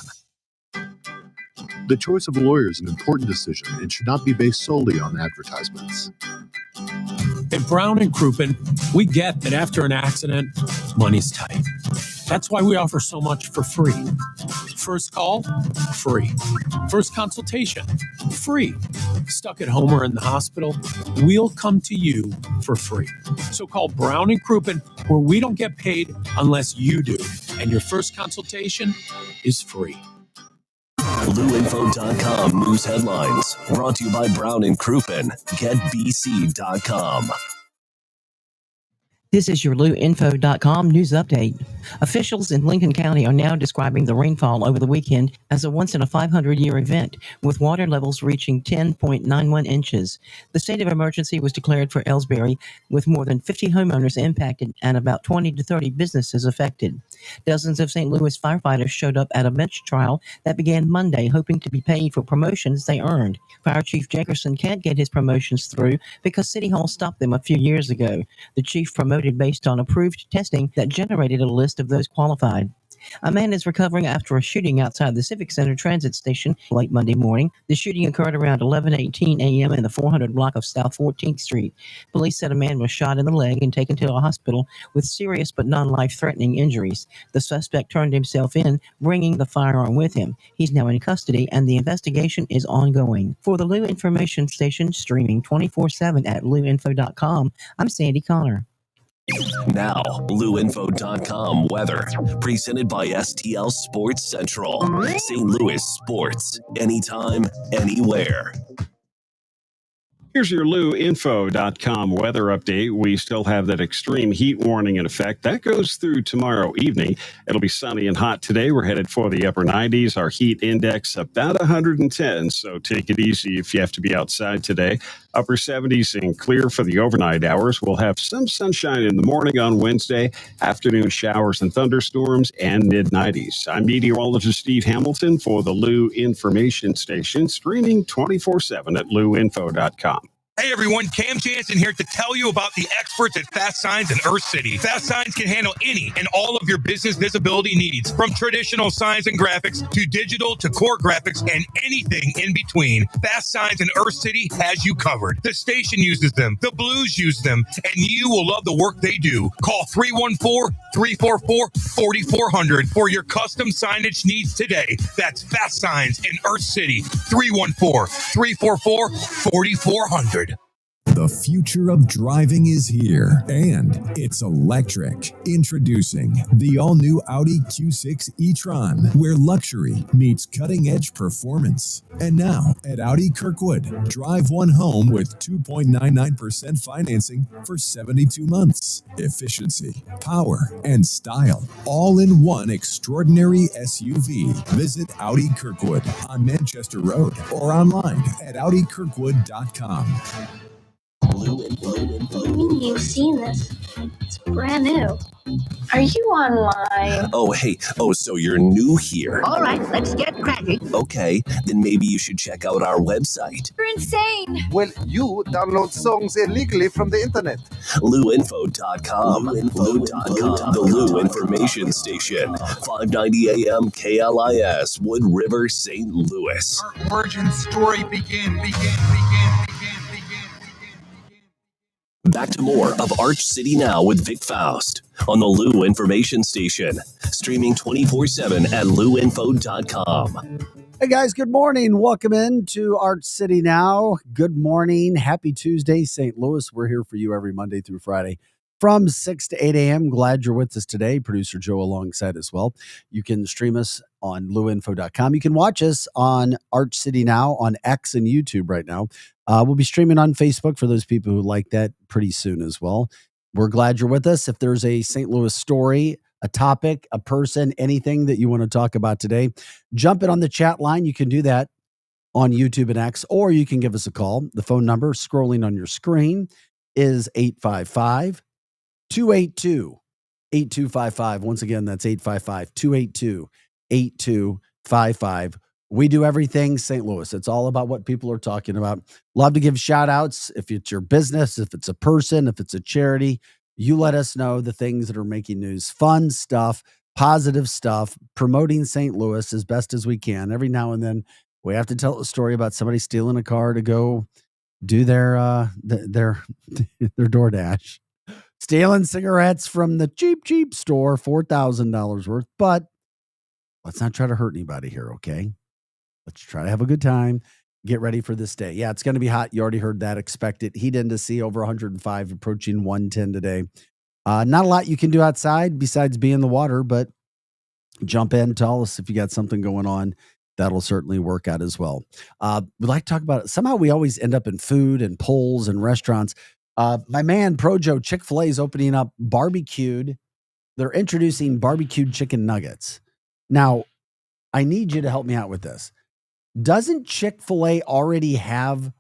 The choice of a lawyer is an important decision and should not be based solely on advertisements. At Brown and Crouppen, we get that after an accident, money's tight. That's why we offer so much for free. First call, free. First consultation, free. Stuck at home or in the hospital, we'll come to you for free. So call Brown and Crouppen, where we don't get paid unless you do. And your first consultation is free. LouInfo.com news headlines brought to you by Brown and Crouppen. GetBC.com. This is your LouInfo.com news update. Officials in Lincoln County are now describing the rainfall over the weekend as a once-in-a-500-year event, with water levels reaching 10.91 inches. The state of emergency was declared for Ellsbury, with more than 50 homeowners impacted and about 20 to 30 businesses affected. Dozens of St. Louis firefighters showed up at a bench trial that began Monday, hoping to be paid for promotions they earned. Fire Chief Jackerson can't get his promotions through because City Hall stopped them a few years ago. The chief promoted based on approved testing that generated a list of those qualified. A man is recovering after a shooting outside the Civic Center transit station late Monday morning. The shooting occurred around 11:18 a.m. in the 400 block of South 14th Street. Police said a man was shot in the leg and taken to a hospital with serious but non-life-threatening injuries. The suspect turned himself in, bringing the firearm with him. He's now in custody, and the investigation is ongoing. For the Lou Information Station, streaming 24/7 at louinfo.com, I'm Sandy Connor. Now, LouInfo.com weather, presented by STL Sports Central. St. Louis sports, anytime, anywhere. Here's your LouInfo.com weather update. We still have that extreme heat warning in effect. That goes through tomorrow evening. It'll be sunny and hot today. We're headed for the upper 90s. Our heat index about 110. So take it easy if you have to be outside today. Upper 70s and clear for the overnight hours. We'll have some sunshine in the morning on Wednesday, afternoon showers and thunderstorms, and mid-90s. I'm meteorologist Steve Hamilton for the Lou Information Station, streaming 24/7 at LouInfo.com. Hey everyone, Cam Jansen here to tell you about the experts at Fast Signs in Earth City. Fast Signs can handle any and all of your business visibility needs, from traditional signs and graphics to digital to core graphics and anything in between. Fast Signs in Earth City has you covered. The station uses them, the Blues use them, and you will love the work they do. Call 314-344-4400 for your custom signage needs today. That's Fast Signs in Earth City, 314-344-4400. The future of driving is here, and it's electric. Introducing the all-new Audi Q6 e-tron, where luxury meets cutting-edge performance. And now, at Audi Kirkwood, drive one home with 2.99% financing for 72 months. Efficiency, power, and style, all in one extraordinary SUV. Visit Audi Kirkwood on Manchester Road or online at AudiKirkwood.com. You've seen this. It's brand new. Are you online? Oh, hey. Oh, so you're new here. All right, let's get cracking. Okay, then maybe you should check out our website. You're insane. Well, you download songs illegally from the internet. LouInfo.com. LouInfo.com. The Lou Information Station. 590 AM KLIS, Wood River, St. Louis. Our origin story begin. Back to more of Arch City Now with Vic Faust on the Lou Information Station, streaming 24/7 at LouInfo.com. Hey guys, good morning. Welcome in to Arch City Now. Good morning. Happy Tuesday, St. Louis. We're here for you every Monday through Friday from 6 to 8 a.m. Glad you're with us today. Producer Joe alongside as well. You can stream us on LouInfo.com. You can watch us on Arch City Now on X and YouTube right now. We'll be streaming on Facebook for those people who like that pretty soon as well. We're glad you're with us. If there's a St. Louis story, a topic, a person, anything that you want to talk about today, jump in on the chat line. You can do that on YouTube and X, or you can give us a call. The phone number scrolling on your screen is 855-282-8255. Once again, that's 855-282-8255. We do everything St. Louis. It's all about what people are talking about. Love to give shout outs. If it's your business, if it's a person, if it's a charity, you let us know the things that are making news. Fun stuff, positive stuff, promoting St. Louis as best as we can. Every now and then we have to tell a story about somebody stealing a car to go do their DoorDash. Stealing cigarettes from the cheap store, $4,000 worth. But let's not try to hurt anybody here, okay? Let's try to have a good time. Get ready for this day. Yeah, it's going to be hot. You already heard that. Expect it. Heat indice over 105, approaching 110 today. Not a lot you can do outside besides be in the water, but jump in. Tell us if you got something going on. That'll certainly work out as well. We'd like to talk about it. Somehow we always end up in food and polls and restaurants. My man, Projo, Chick-fil-A is opening up barbecued. They're introducing barbecued chicken nuggets. Now, I need you to help me out with this. Doesn't Chick-fil-A already have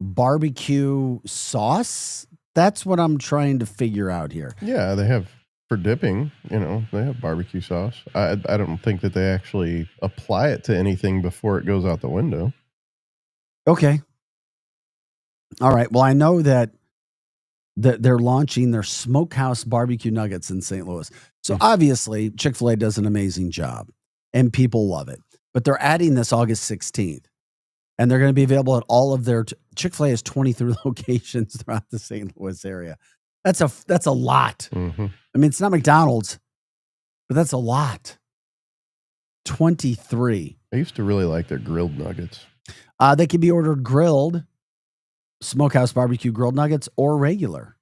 barbecue sauce? That's what I'm trying to figure out here. Yeah, they have for dipping, they have barbecue sauce. I don't think that they actually apply it to anything before it goes out the window. Okay. All right. Well, I know that they're launching their smokehouse barbecue nuggets in St. Louis. So obviously Chick-fil-A does an amazing job and people love it. But they're adding this August 16th, and they're going to be available at all of their Chick-fil-A has 23 locations throughout the St. Louis area. That's a lot. Mm-hmm. I mean, it's not McDonald's, but that's a lot. 23. I used to really like their grilled nuggets. They can be ordered grilled, smokehouse barbecue grilled nuggets, or regular.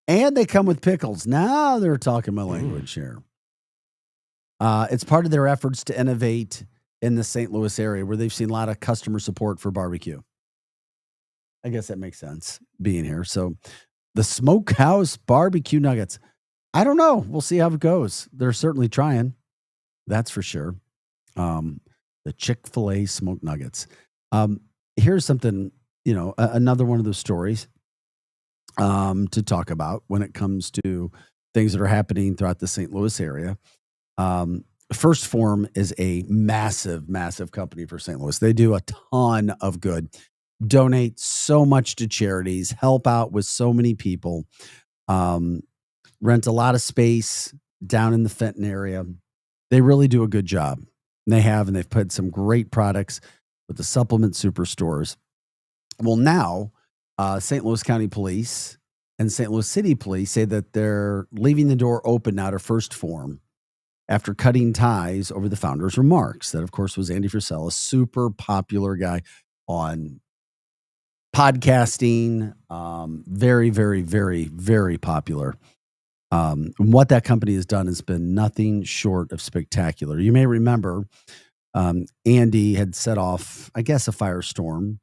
And they come with pickles. Now they're talking my language here. It's part of their efforts to innovate in the St. Louis area where they've seen a lot of customer support for barbecue. I guess that makes sense being here. So the Smokehouse barbecue nuggets. I don't know. We'll see how it goes. They're certainly trying. That's for sure. The Chick-fil-A smoked nuggets. Here's something, another one of those stories to talk about when it comes to things that are happening throughout the St. Louis area. First Form is a massive, massive company for St. Louis. They do a ton of good, donate so much to charities, help out with so many people, rent a lot of space down in the Fenton area. They really do a good job. And they've put some great products with the supplement superstores. Well, now St. Louis County Police and St. Louis City Police say that they're leaving the door open now to First Form after cutting ties over the founder's remarks. That, of course, was Andy Frisella, a super popular guy on podcasting. Very, very, very, very popular. What that company has done has been nothing short of spectacular. You may remember Andy had set off, I guess, a firestorm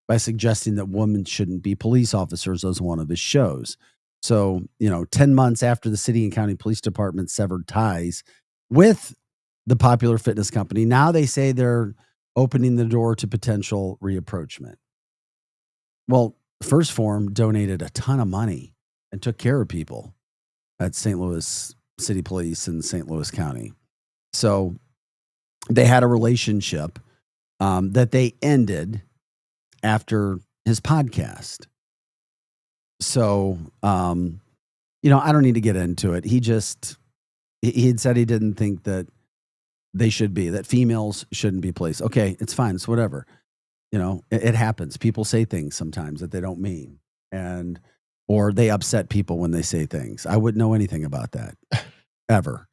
by suggesting that women shouldn't be police officers as one of his shows. So, 10 months after the city and county police department severed ties with the popular fitness company, now they say they're opening the door to potential reapproachment. Well, First Form donated a ton of money and took care of people at St. Louis City Police and St. Louis County. So they had a relationship that they ended after his podcast. So, I don't need to get into it. He had said he didn't think that that females shouldn't be police. Okay, it's fine. It's whatever. It happens. People say things sometimes that they don't mean. Or they upset people when they say things. I wouldn't know anything about that ever.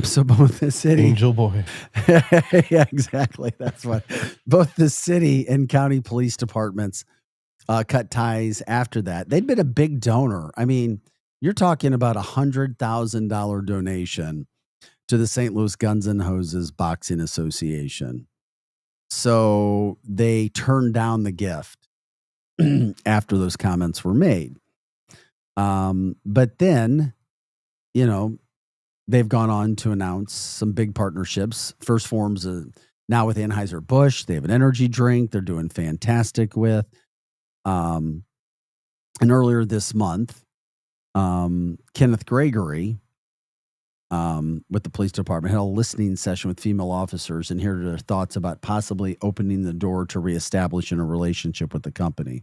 So both the city, Angel Boy. yeah, exactly. That's what both the city and county police departments cut ties after that. They'd been a big donor. I mean, you're talking about $100,000 donation to the St. Louis Guns and Hoses Boxing Association. So they turned down the gift after those comments were made. But then, they've gone on to announce some big partnerships. First Form's now with Anheuser-Busch. They have an energy drink they're doing fantastic with. And earlier this month, Kenneth Gregory with the police department had a listening session with female officers and heard their thoughts about possibly opening the door to reestablishing a relationship with the company.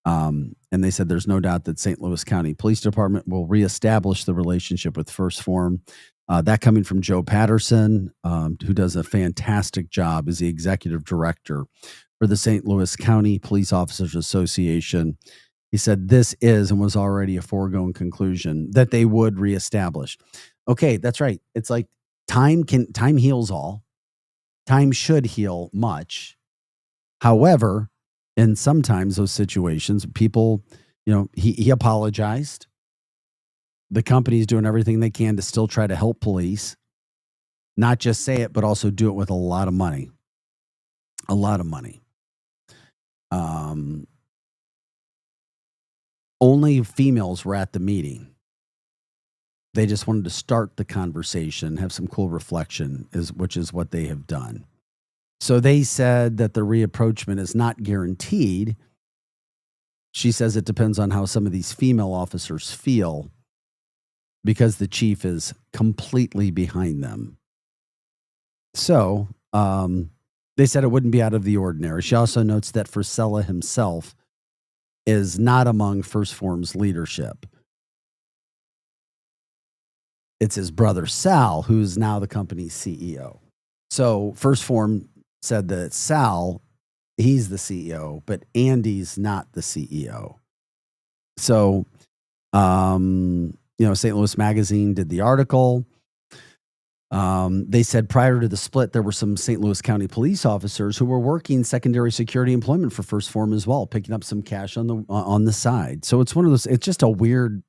And they said there's no doubt that St. Louis County Police Department will reestablish the relationship with First Form. That coming from Joe Patterson, who does a fantastic job as the executive director for the St. Louis County Police Officers Association. He said this is and was already a foregone conclusion that they would reestablish. Okay, that's right. It's like time heals all. Time should heal much. However, and sometimes those situations, people, he apologized. The company's doing everything they can to still try to help police, not just say it, but also do it with a lot of money. A lot of money. Only females were at the meeting. They just wanted to start the conversation, have some cool reflection, which is what they have done. So they said that the reapproachment is not guaranteed. She says it depends on how some of these female officers feel because the chief is completely behind them. So they said it wouldn't be out of the ordinary. She also notes that Frisella himself is not among First Form's leadership. It's his brother Sal, who's now the company's CEO. So First Form said that Sal, he's the CEO, but Andy's not the CEO. So, St. Louis Magazine did the article. They said prior to the split, there were some St. Louis County police officers who were working secondary security employment for First Form as well, picking up some cash on the side. So it's one of those. It's just a weird,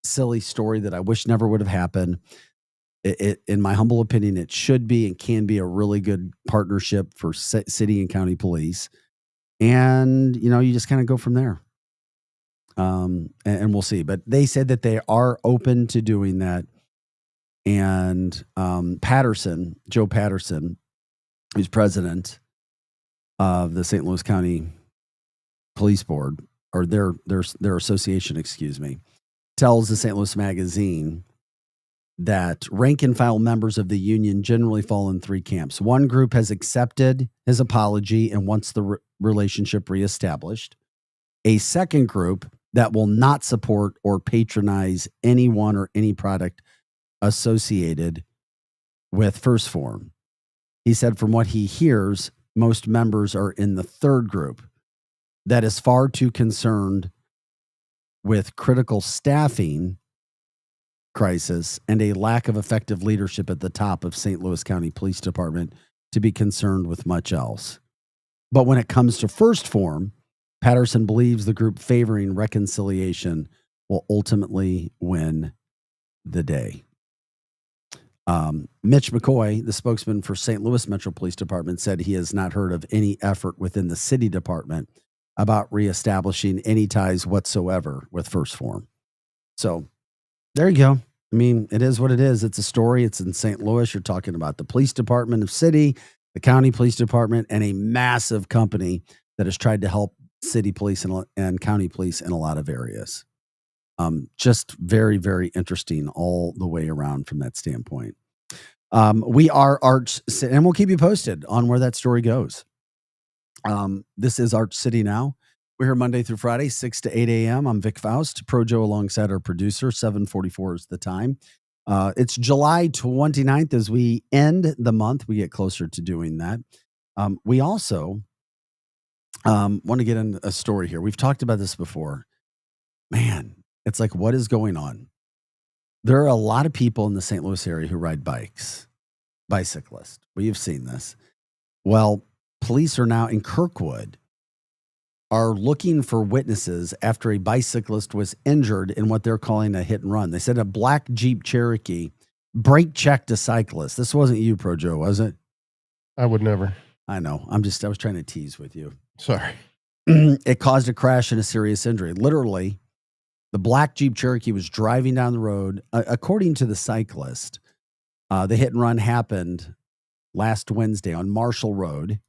silly story that I wish never would have happened. In my humble opinion, it should be and can be a really good partnership for city and county police. And, you just kind of go from there. And we'll see. But they said that they are open to doing that. And Joe Patterson, who's president of the St. Louis County Police Board, or their association, excuse me, tells the St. Louis Magazine that rank and file members of the union generally fall in three camps. One group has accepted his apology and wants the relationship reestablished. A second group that will not support or patronize anyone or any product associated with First Form. He said from what he hears, most members are in the third group that is far too concerned with critical staffing crisis and a lack of effective leadership at the top of St. Louis County Police Department to be concerned with much else. But when it comes to First Form, Patterson believes the group favoring reconciliation will ultimately win the day. Mitch McCoy, the spokesman for St. Louis Metro Police Department, said he has not heard of any effort within the city department about reestablishing any ties whatsoever with First Form. So there you go. I mean, it is what it is. It's a story. It's in St. Louis. You're talking about the police department of city, the county police department, and a massive company that has tried to help city police and county police in a lot of areas. Just very, very interesting all the way around from that standpoint. We are Arch, and we'll keep you posted on where that story goes. This is Arch City Now. We're here Monday through Friday, 6 to 8 a.m. I'm Vic Faust, Pro Joe alongside our producer. 7:44 is the time. It's July 29th as we end the month. We get closer to doing that. We also want to get in a story here. We've talked about this before. Man, it's like, what is going on? There are a lot of people in the St. Louis area who ride bikes, bicyclists. We've seen this. Well, police are now in Kirkwood are looking for witnesses after a bicyclist was injured in what they're calling a hit and run. They said a black Jeep Cherokee brake checked a cyclist. This wasn't you, Pro Joe, was it? I would never. I know. I was trying to tease with you. Sorry. It caused a crash and a serious injury. Literally, the black Jeep Cherokee was driving down the road. According to the cyclist, the hit and run happened last Wednesday on Marshall Road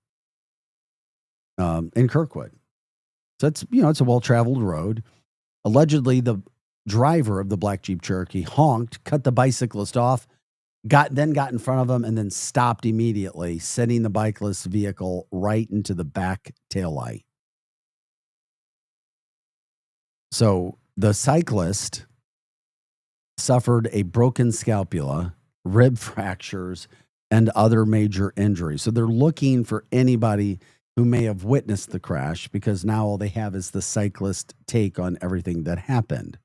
in Kirkwood. So it's a well-traveled road. Allegedly, the driver of the black Jeep Cherokee honked, cut the bicyclist off, got in front of him, and then stopped immediately, sending the bikeless vehicle right into the back taillight. So the cyclist suffered a broken scapula, rib fractures, and other major injuries. So they're looking for anybody who may have witnessed the crash, because now all they have is the cyclist take on everything that happened.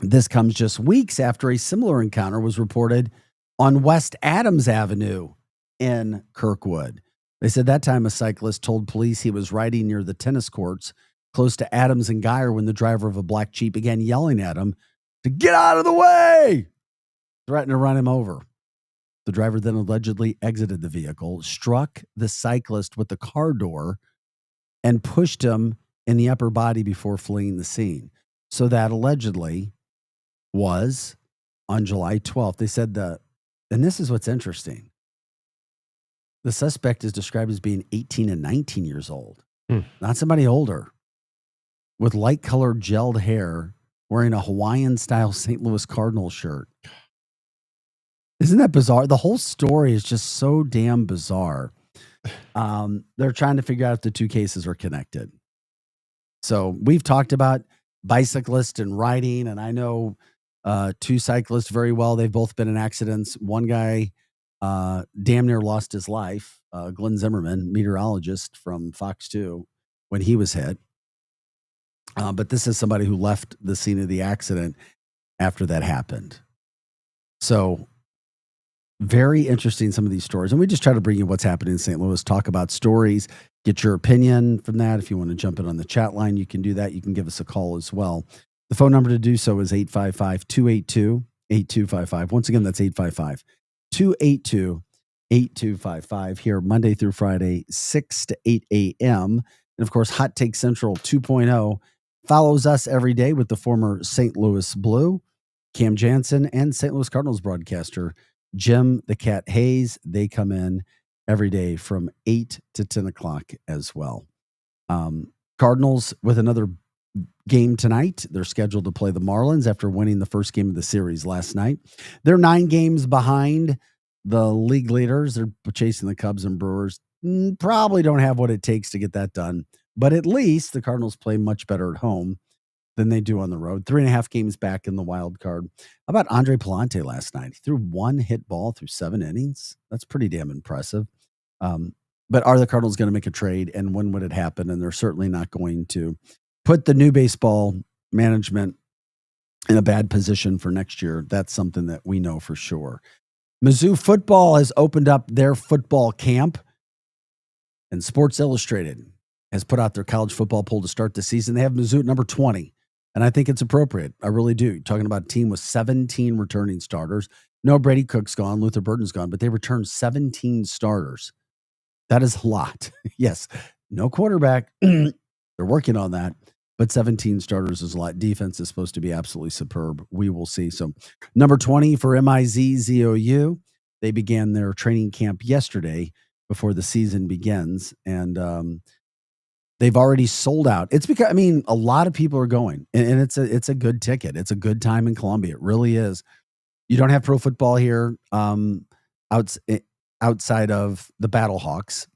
This comes just weeks after a similar encounter was reported on West Adams Avenue in Kirkwood. They said that time a cyclist told police he was riding near the tennis courts close to Adams and Geyer when the driver of a black Jeep began yelling at him to get out of the way, threatening to run him over. The driver then allegedly exited the vehicle, struck the cyclist with the car door, and pushed him in the upper body before fleeing the scene. So that allegedly was on July 12th. They said and this is what's interesting. The suspect is described as being 18 and 19 years old, not somebody older, with light-colored gelled hair, wearing a Hawaiian-style St. Louis Cardinals shirt. Isn't that bizarre? The whole story is just so damn bizarre. They're trying to figure out if the two cases are connected. So we've talked about bicyclists and riding, and I know two cyclists very well. They've both been in accidents. One guy damn near lost his life, Glenn Zimmerman, meteorologist from Fox 2, when he was hit. But this is somebody who left the scene of the accident after that happened. So very interesting, some of these stories. And we just try to bring you what's happening in St. Louis, talk about stories, get your opinion from that. If you want to jump in on the chat line, you can do that. You can give us a call as well. The phone number to do so is 855-282-8255. Once again, that's 855-282-8255. 8255 here Monday through Friday, 6 to 8 a.m. And of course, Hot Take Central 2.0 follows us every day with the former St. Louis Blue, Cam Jansen, and St. Louis Cardinals broadcaster Jim the Cat Hayes. They come in every day from 8 to 10 o'clock as well. Cardinals with another game tonight. They're scheduled to play the Marlins after winning the first game of the series last night. They're 9 games behind the league leaders. They're chasing the Cubs and Brewers. Probably don't have what it takes to get that done, but at least the Cardinals play much better at home than they do on the road. 3.5 games back in the wild card. How about Andre Palante last night? He threw 1 hit ball through 7 innings. That's pretty damn impressive. But are the Cardinals going to make a trade, and when would it happen? And they're certainly not going to put the new baseball management in a bad position for next year. That's something that we know for sure. Mizzou football has opened up their football camp, and Sports Illustrated has put out their college football poll to start the season. They have Mizzou at number 20, and I think it's appropriate. I really do. Talking about a team with 17 returning starters. No, Brady Cook's gone, Luther Burton's gone, but they returned 17 starters. That is a lot. Yes, no quarterback. They're working on that, but 17 starters is a lot. Defense is supposed to be absolutely superb. We will see. So number 20 for MIZZOU. They began their training camp yesterday before the season begins, and they've already sold out. It's because, a lot of people are going, and it's a good ticket. It's a good time in Columbia. It really is. You don't have pro football here outside of the Battlehawks,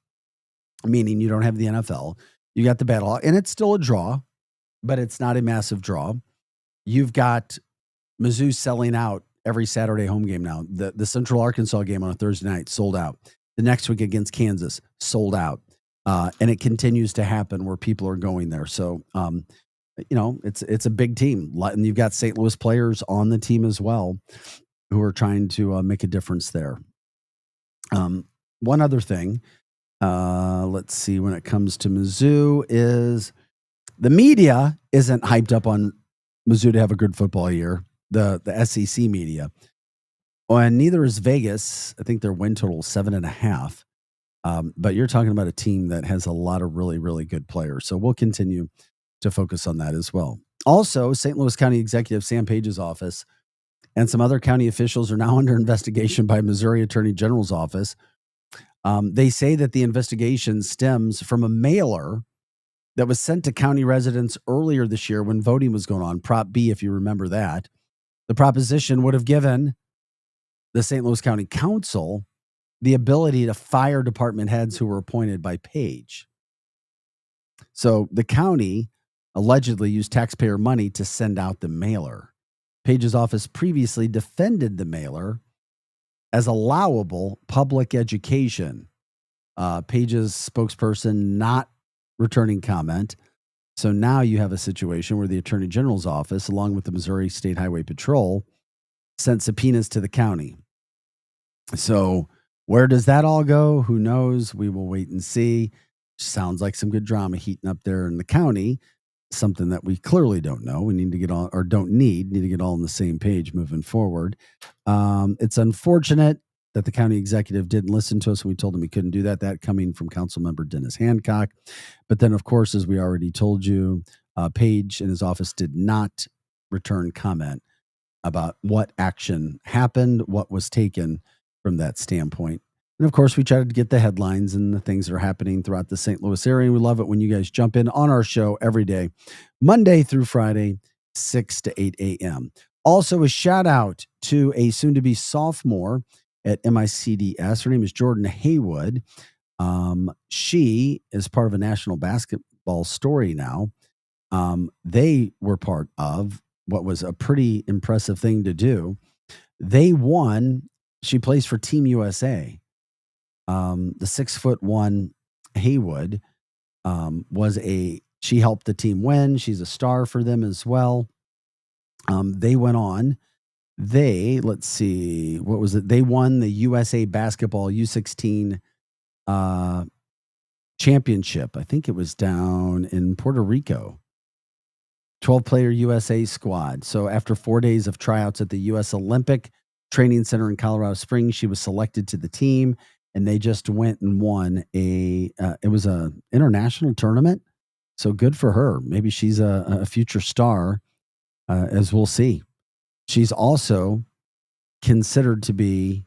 meaning you don't have the NFL. You got the Battlehawks, and it's still a draw, but it's not a massive draw. You've got Mizzou selling out every Saturday home game now. The Central Arkansas game on a Thursday night, sold out. The next week against Kansas, sold out. And it continues to happen where people are going there. So, it's a big team. And you've got St. Louis players on the team as well who are trying to make a difference there. One other thing, let's see, when it comes to Mizzou, is the media isn't hyped up on Mizzou to have a good football year, the SEC media. And neither is Vegas. I think their win total is 7.5. But you're talking about a team that has a lot of really, really good players. So we'll continue to focus on that as well. Also, St. Louis County Executive Sam Page's office and some other county officials are now under investigation by Missouri Attorney General's office. They say that the investigation stems from a mailer that was sent to county residents earlier this year when voting was going on, Prop B, if you remember that. The proposition would have given the St. Louis County Council the ability to fire department heads who were appointed by Page. So the county allegedly used taxpayer money to send out the mailer. Page's office previously defended the mailer as allowable public education. Page's spokesperson not returning comment. So now you have a situation where the Attorney General's office, along with the Missouri State Highway Patrol, sent subpoenas to the county. So where does that all go? Who knows? We will wait and see. Sounds like some good drama heating up there in the county. Something that we clearly don't know. We need to get all, or need to get all on the same page moving forward. It's unfortunate that the county executive didn't listen to us when we told him he couldn't do that. That coming from council member Dennis Hancock. But then, of course, as we already told you, Page and his office did not return comment about what action happened, what was taken from that standpoint. And of course, we try to get the headlines and the things that are happening throughout the St. Louis area. We love it when you guys jump in on our show every day, Monday through Friday, 6 to 8 a.m. Also, a shout out to a soon-to-be sophomore at MICDS. Her name is Jordan Haywood. She is part of a national basketball story now. They were part of what was a pretty impressive thing to do. They won. She plays for Team USA. The 6'1" Haywood she helped the team win. She's a star for them as well. They went on. Let's see, what was it? They won the USA Basketball U16 championship. I think it was down in Puerto Rico. 12-player USA squad. So after 4 days of tryouts at the U.S. Olympic Training Center in Colorado Springs, she was selected to the team. and they just went and won it was a international tournament. So good for her. Maybe she's a future star, as we'll see. She's also considered to be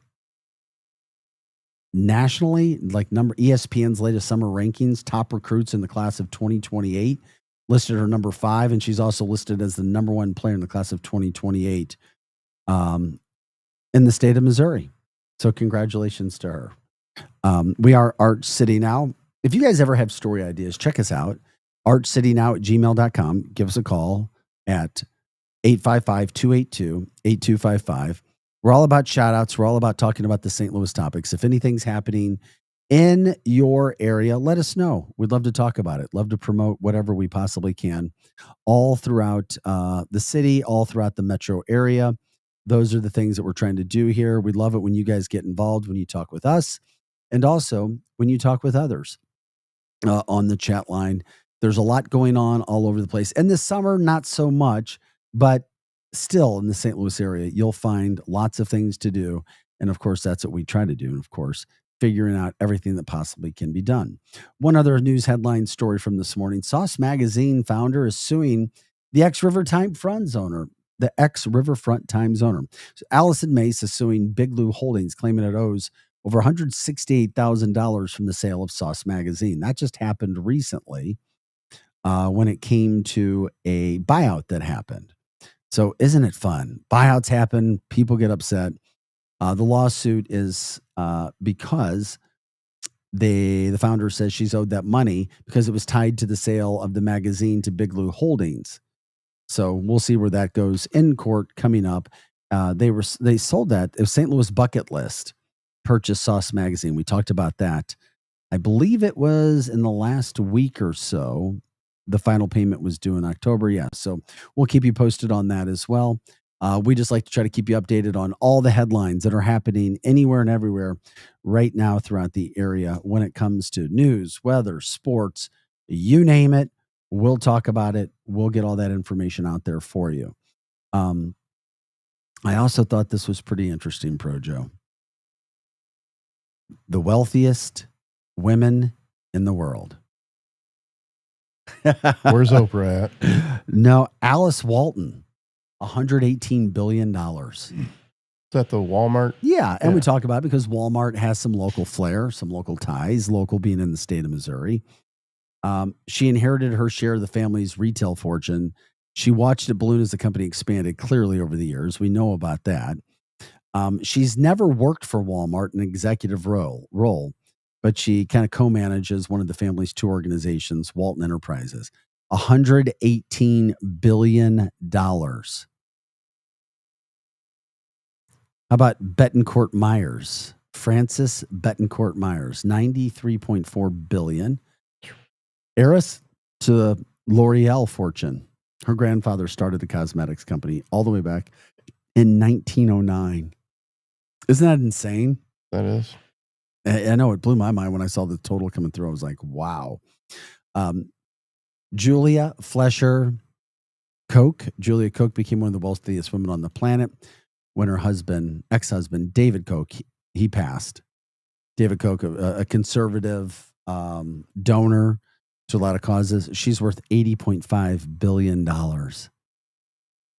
nationally, like ESPN's latest summer rankings, top recruits in the class of 2028, listed her number 5, and she's also listed as the number 1 player in the class of 2028 in the state of Missouri. So congratulations to her. We are Art City Now. If you guys ever have story ideas, check us out. artcitynow@gmail.com. Give us a call at 855-282-8255. We're all about shout outs. We're all about talking about the St. Louis topics. If anything's happening in your area, let us know. We'd love to talk about it. Love to promote whatever we possibly can all throughout the city, all throughout the metro area. Those are the things that we're trying to do here. We love it when you guys get involved, when you talk with us, and also when you talk with others on the chat line. There's a lot going on all over the place. And this summer, not so much, but still in the St. Louis area, you'll find lots of things to do. And of course, that's what we try to do. And of course, figuring out everything that possibly can be done. One other news headline story from this morning: Sauce Magazine founder is suing the ex-Riverfront Times owner. The ex-Riverfront Times owner. So Allison Mace is suing Big Lou Holdings, claiming it owes over $168,000 from the sale of Sauce Magazine. That just happened recently when it came to a buyout that happened. So isn't it fun? Buyouts happen. People get upset. The lawsuit is because the founder says she's owed that money because it was tied to the sale of the magazine to Big Lou Holdings. So we'll see where that goes in court coming up. They sold that. It was St. Louis Bucket List purchased Sauce Magazine. We talked about that. I believe it was in the last week or so. The final payment was due in October. Yeah. So we'll keep you posted on that as well. We just like to try to keep you updated on all the headlines that are happening anywhere and everywhere right now throughout the area when it comes to news, weather, sports, you name it. We'll talk about it. We'll get all that information out there for you. I also thought this was pretty interesting, Projo. The wealthiest women in the world. Where's Oprah at? No, Alice Walton, $118 billion. Is that the Walmart? Yeah, and we talk about it because Walmart has some local flair, some local ties, local being in the state of Missouri. She inherited her share of the family's retail fortune. She watched it balloon as the company expanded clearly over the years. We know about that. She's never worked for Walmart in an executive role, but she kind of co-manages one of the family's two organizations, Walton Enterprises. $118 billion. How about Bettencourt Myers? Frances Bettencourt Myers, $93.4 billion. Heiress to the L'Oreal fortune. Her grandfather started the cosmetics company all the way back in 1909. Isn't that insane? That is. I know, it blew my mind when I saw the total coming through. I was like, wow. Julia Flesher Koch. Julia Koch became one of the wealthiest women on the planet when her ex-husband, David Koch, he passed. David Koch, a conservative donor to a lot of causes. She's worth $80.5 billion.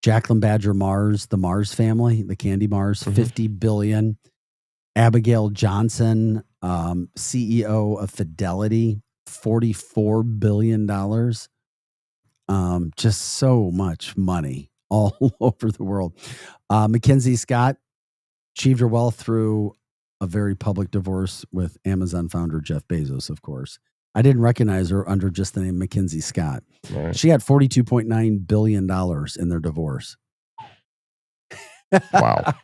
Jacqueline Badger Mars, the Mars family, the Candy Mars, $50 billion. Abigail Johnson, CEO of Fidelity, $44 billion. Just so much money all over the world. Mackenzie Scott achieved her wealth through a very public divorce with Amazon founder Jeff Bezos, of course. I didn't recognize her under just the name Mackenzie Scott. Right. She had $42.9 billion in their divorce. Wow.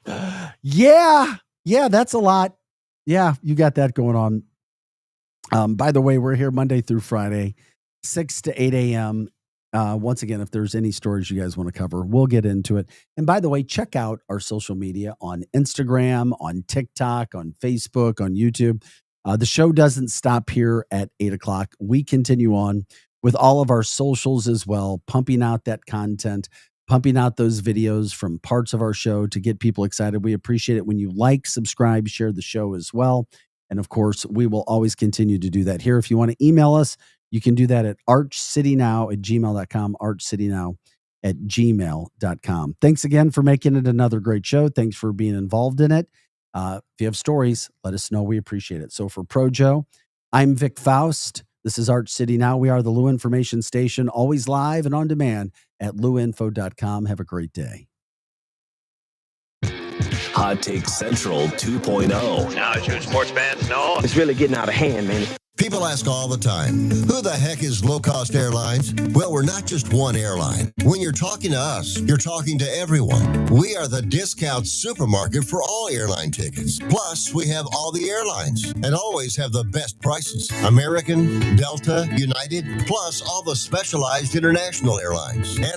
Yeah, that's a lot. Yeah, you got that going on. By the way, we're here Monday through Friday, 6 to 8 a.m. Once again, if there's any stories you guys want to cover, we'll get into it. And by the way, check out our social media on Instagram, on TikTok, on Facebook, on YouTube. The show doesn't stop here at 8 o'clock. We continue on with all of our socials as well, pumping out that content, pumping out those videos from parts of our show to get people excited. We appreciate it when you like, subscribe, share the show as well. And of course, we will always continue to do that here. If you want to email us, you can do that at archcitynow@gmail.com, archcitynow@gmail.com. Thanks again for making it another great show. Thanks for being involved in it. If you have stories, let us know. We appreciate it. So for Projo, I'm Vic Faust. This is Arch City Now. We are the Lou Information Station, always live and on demand at louinfo.com. Have a great day. Hot Take Central 2.0. Now, as you sports fans know, It's really getting out of hand, man. People ask all the time, who the heck is Low Cost Airlines? Well, we're not just one airline. When you're talking to us, you're talking to everyone. We are the discount supermarket for all airline tickets. Plus, we have all the airlines and always have the best prices. American, Delta, United, plus all the specialized international airlines. And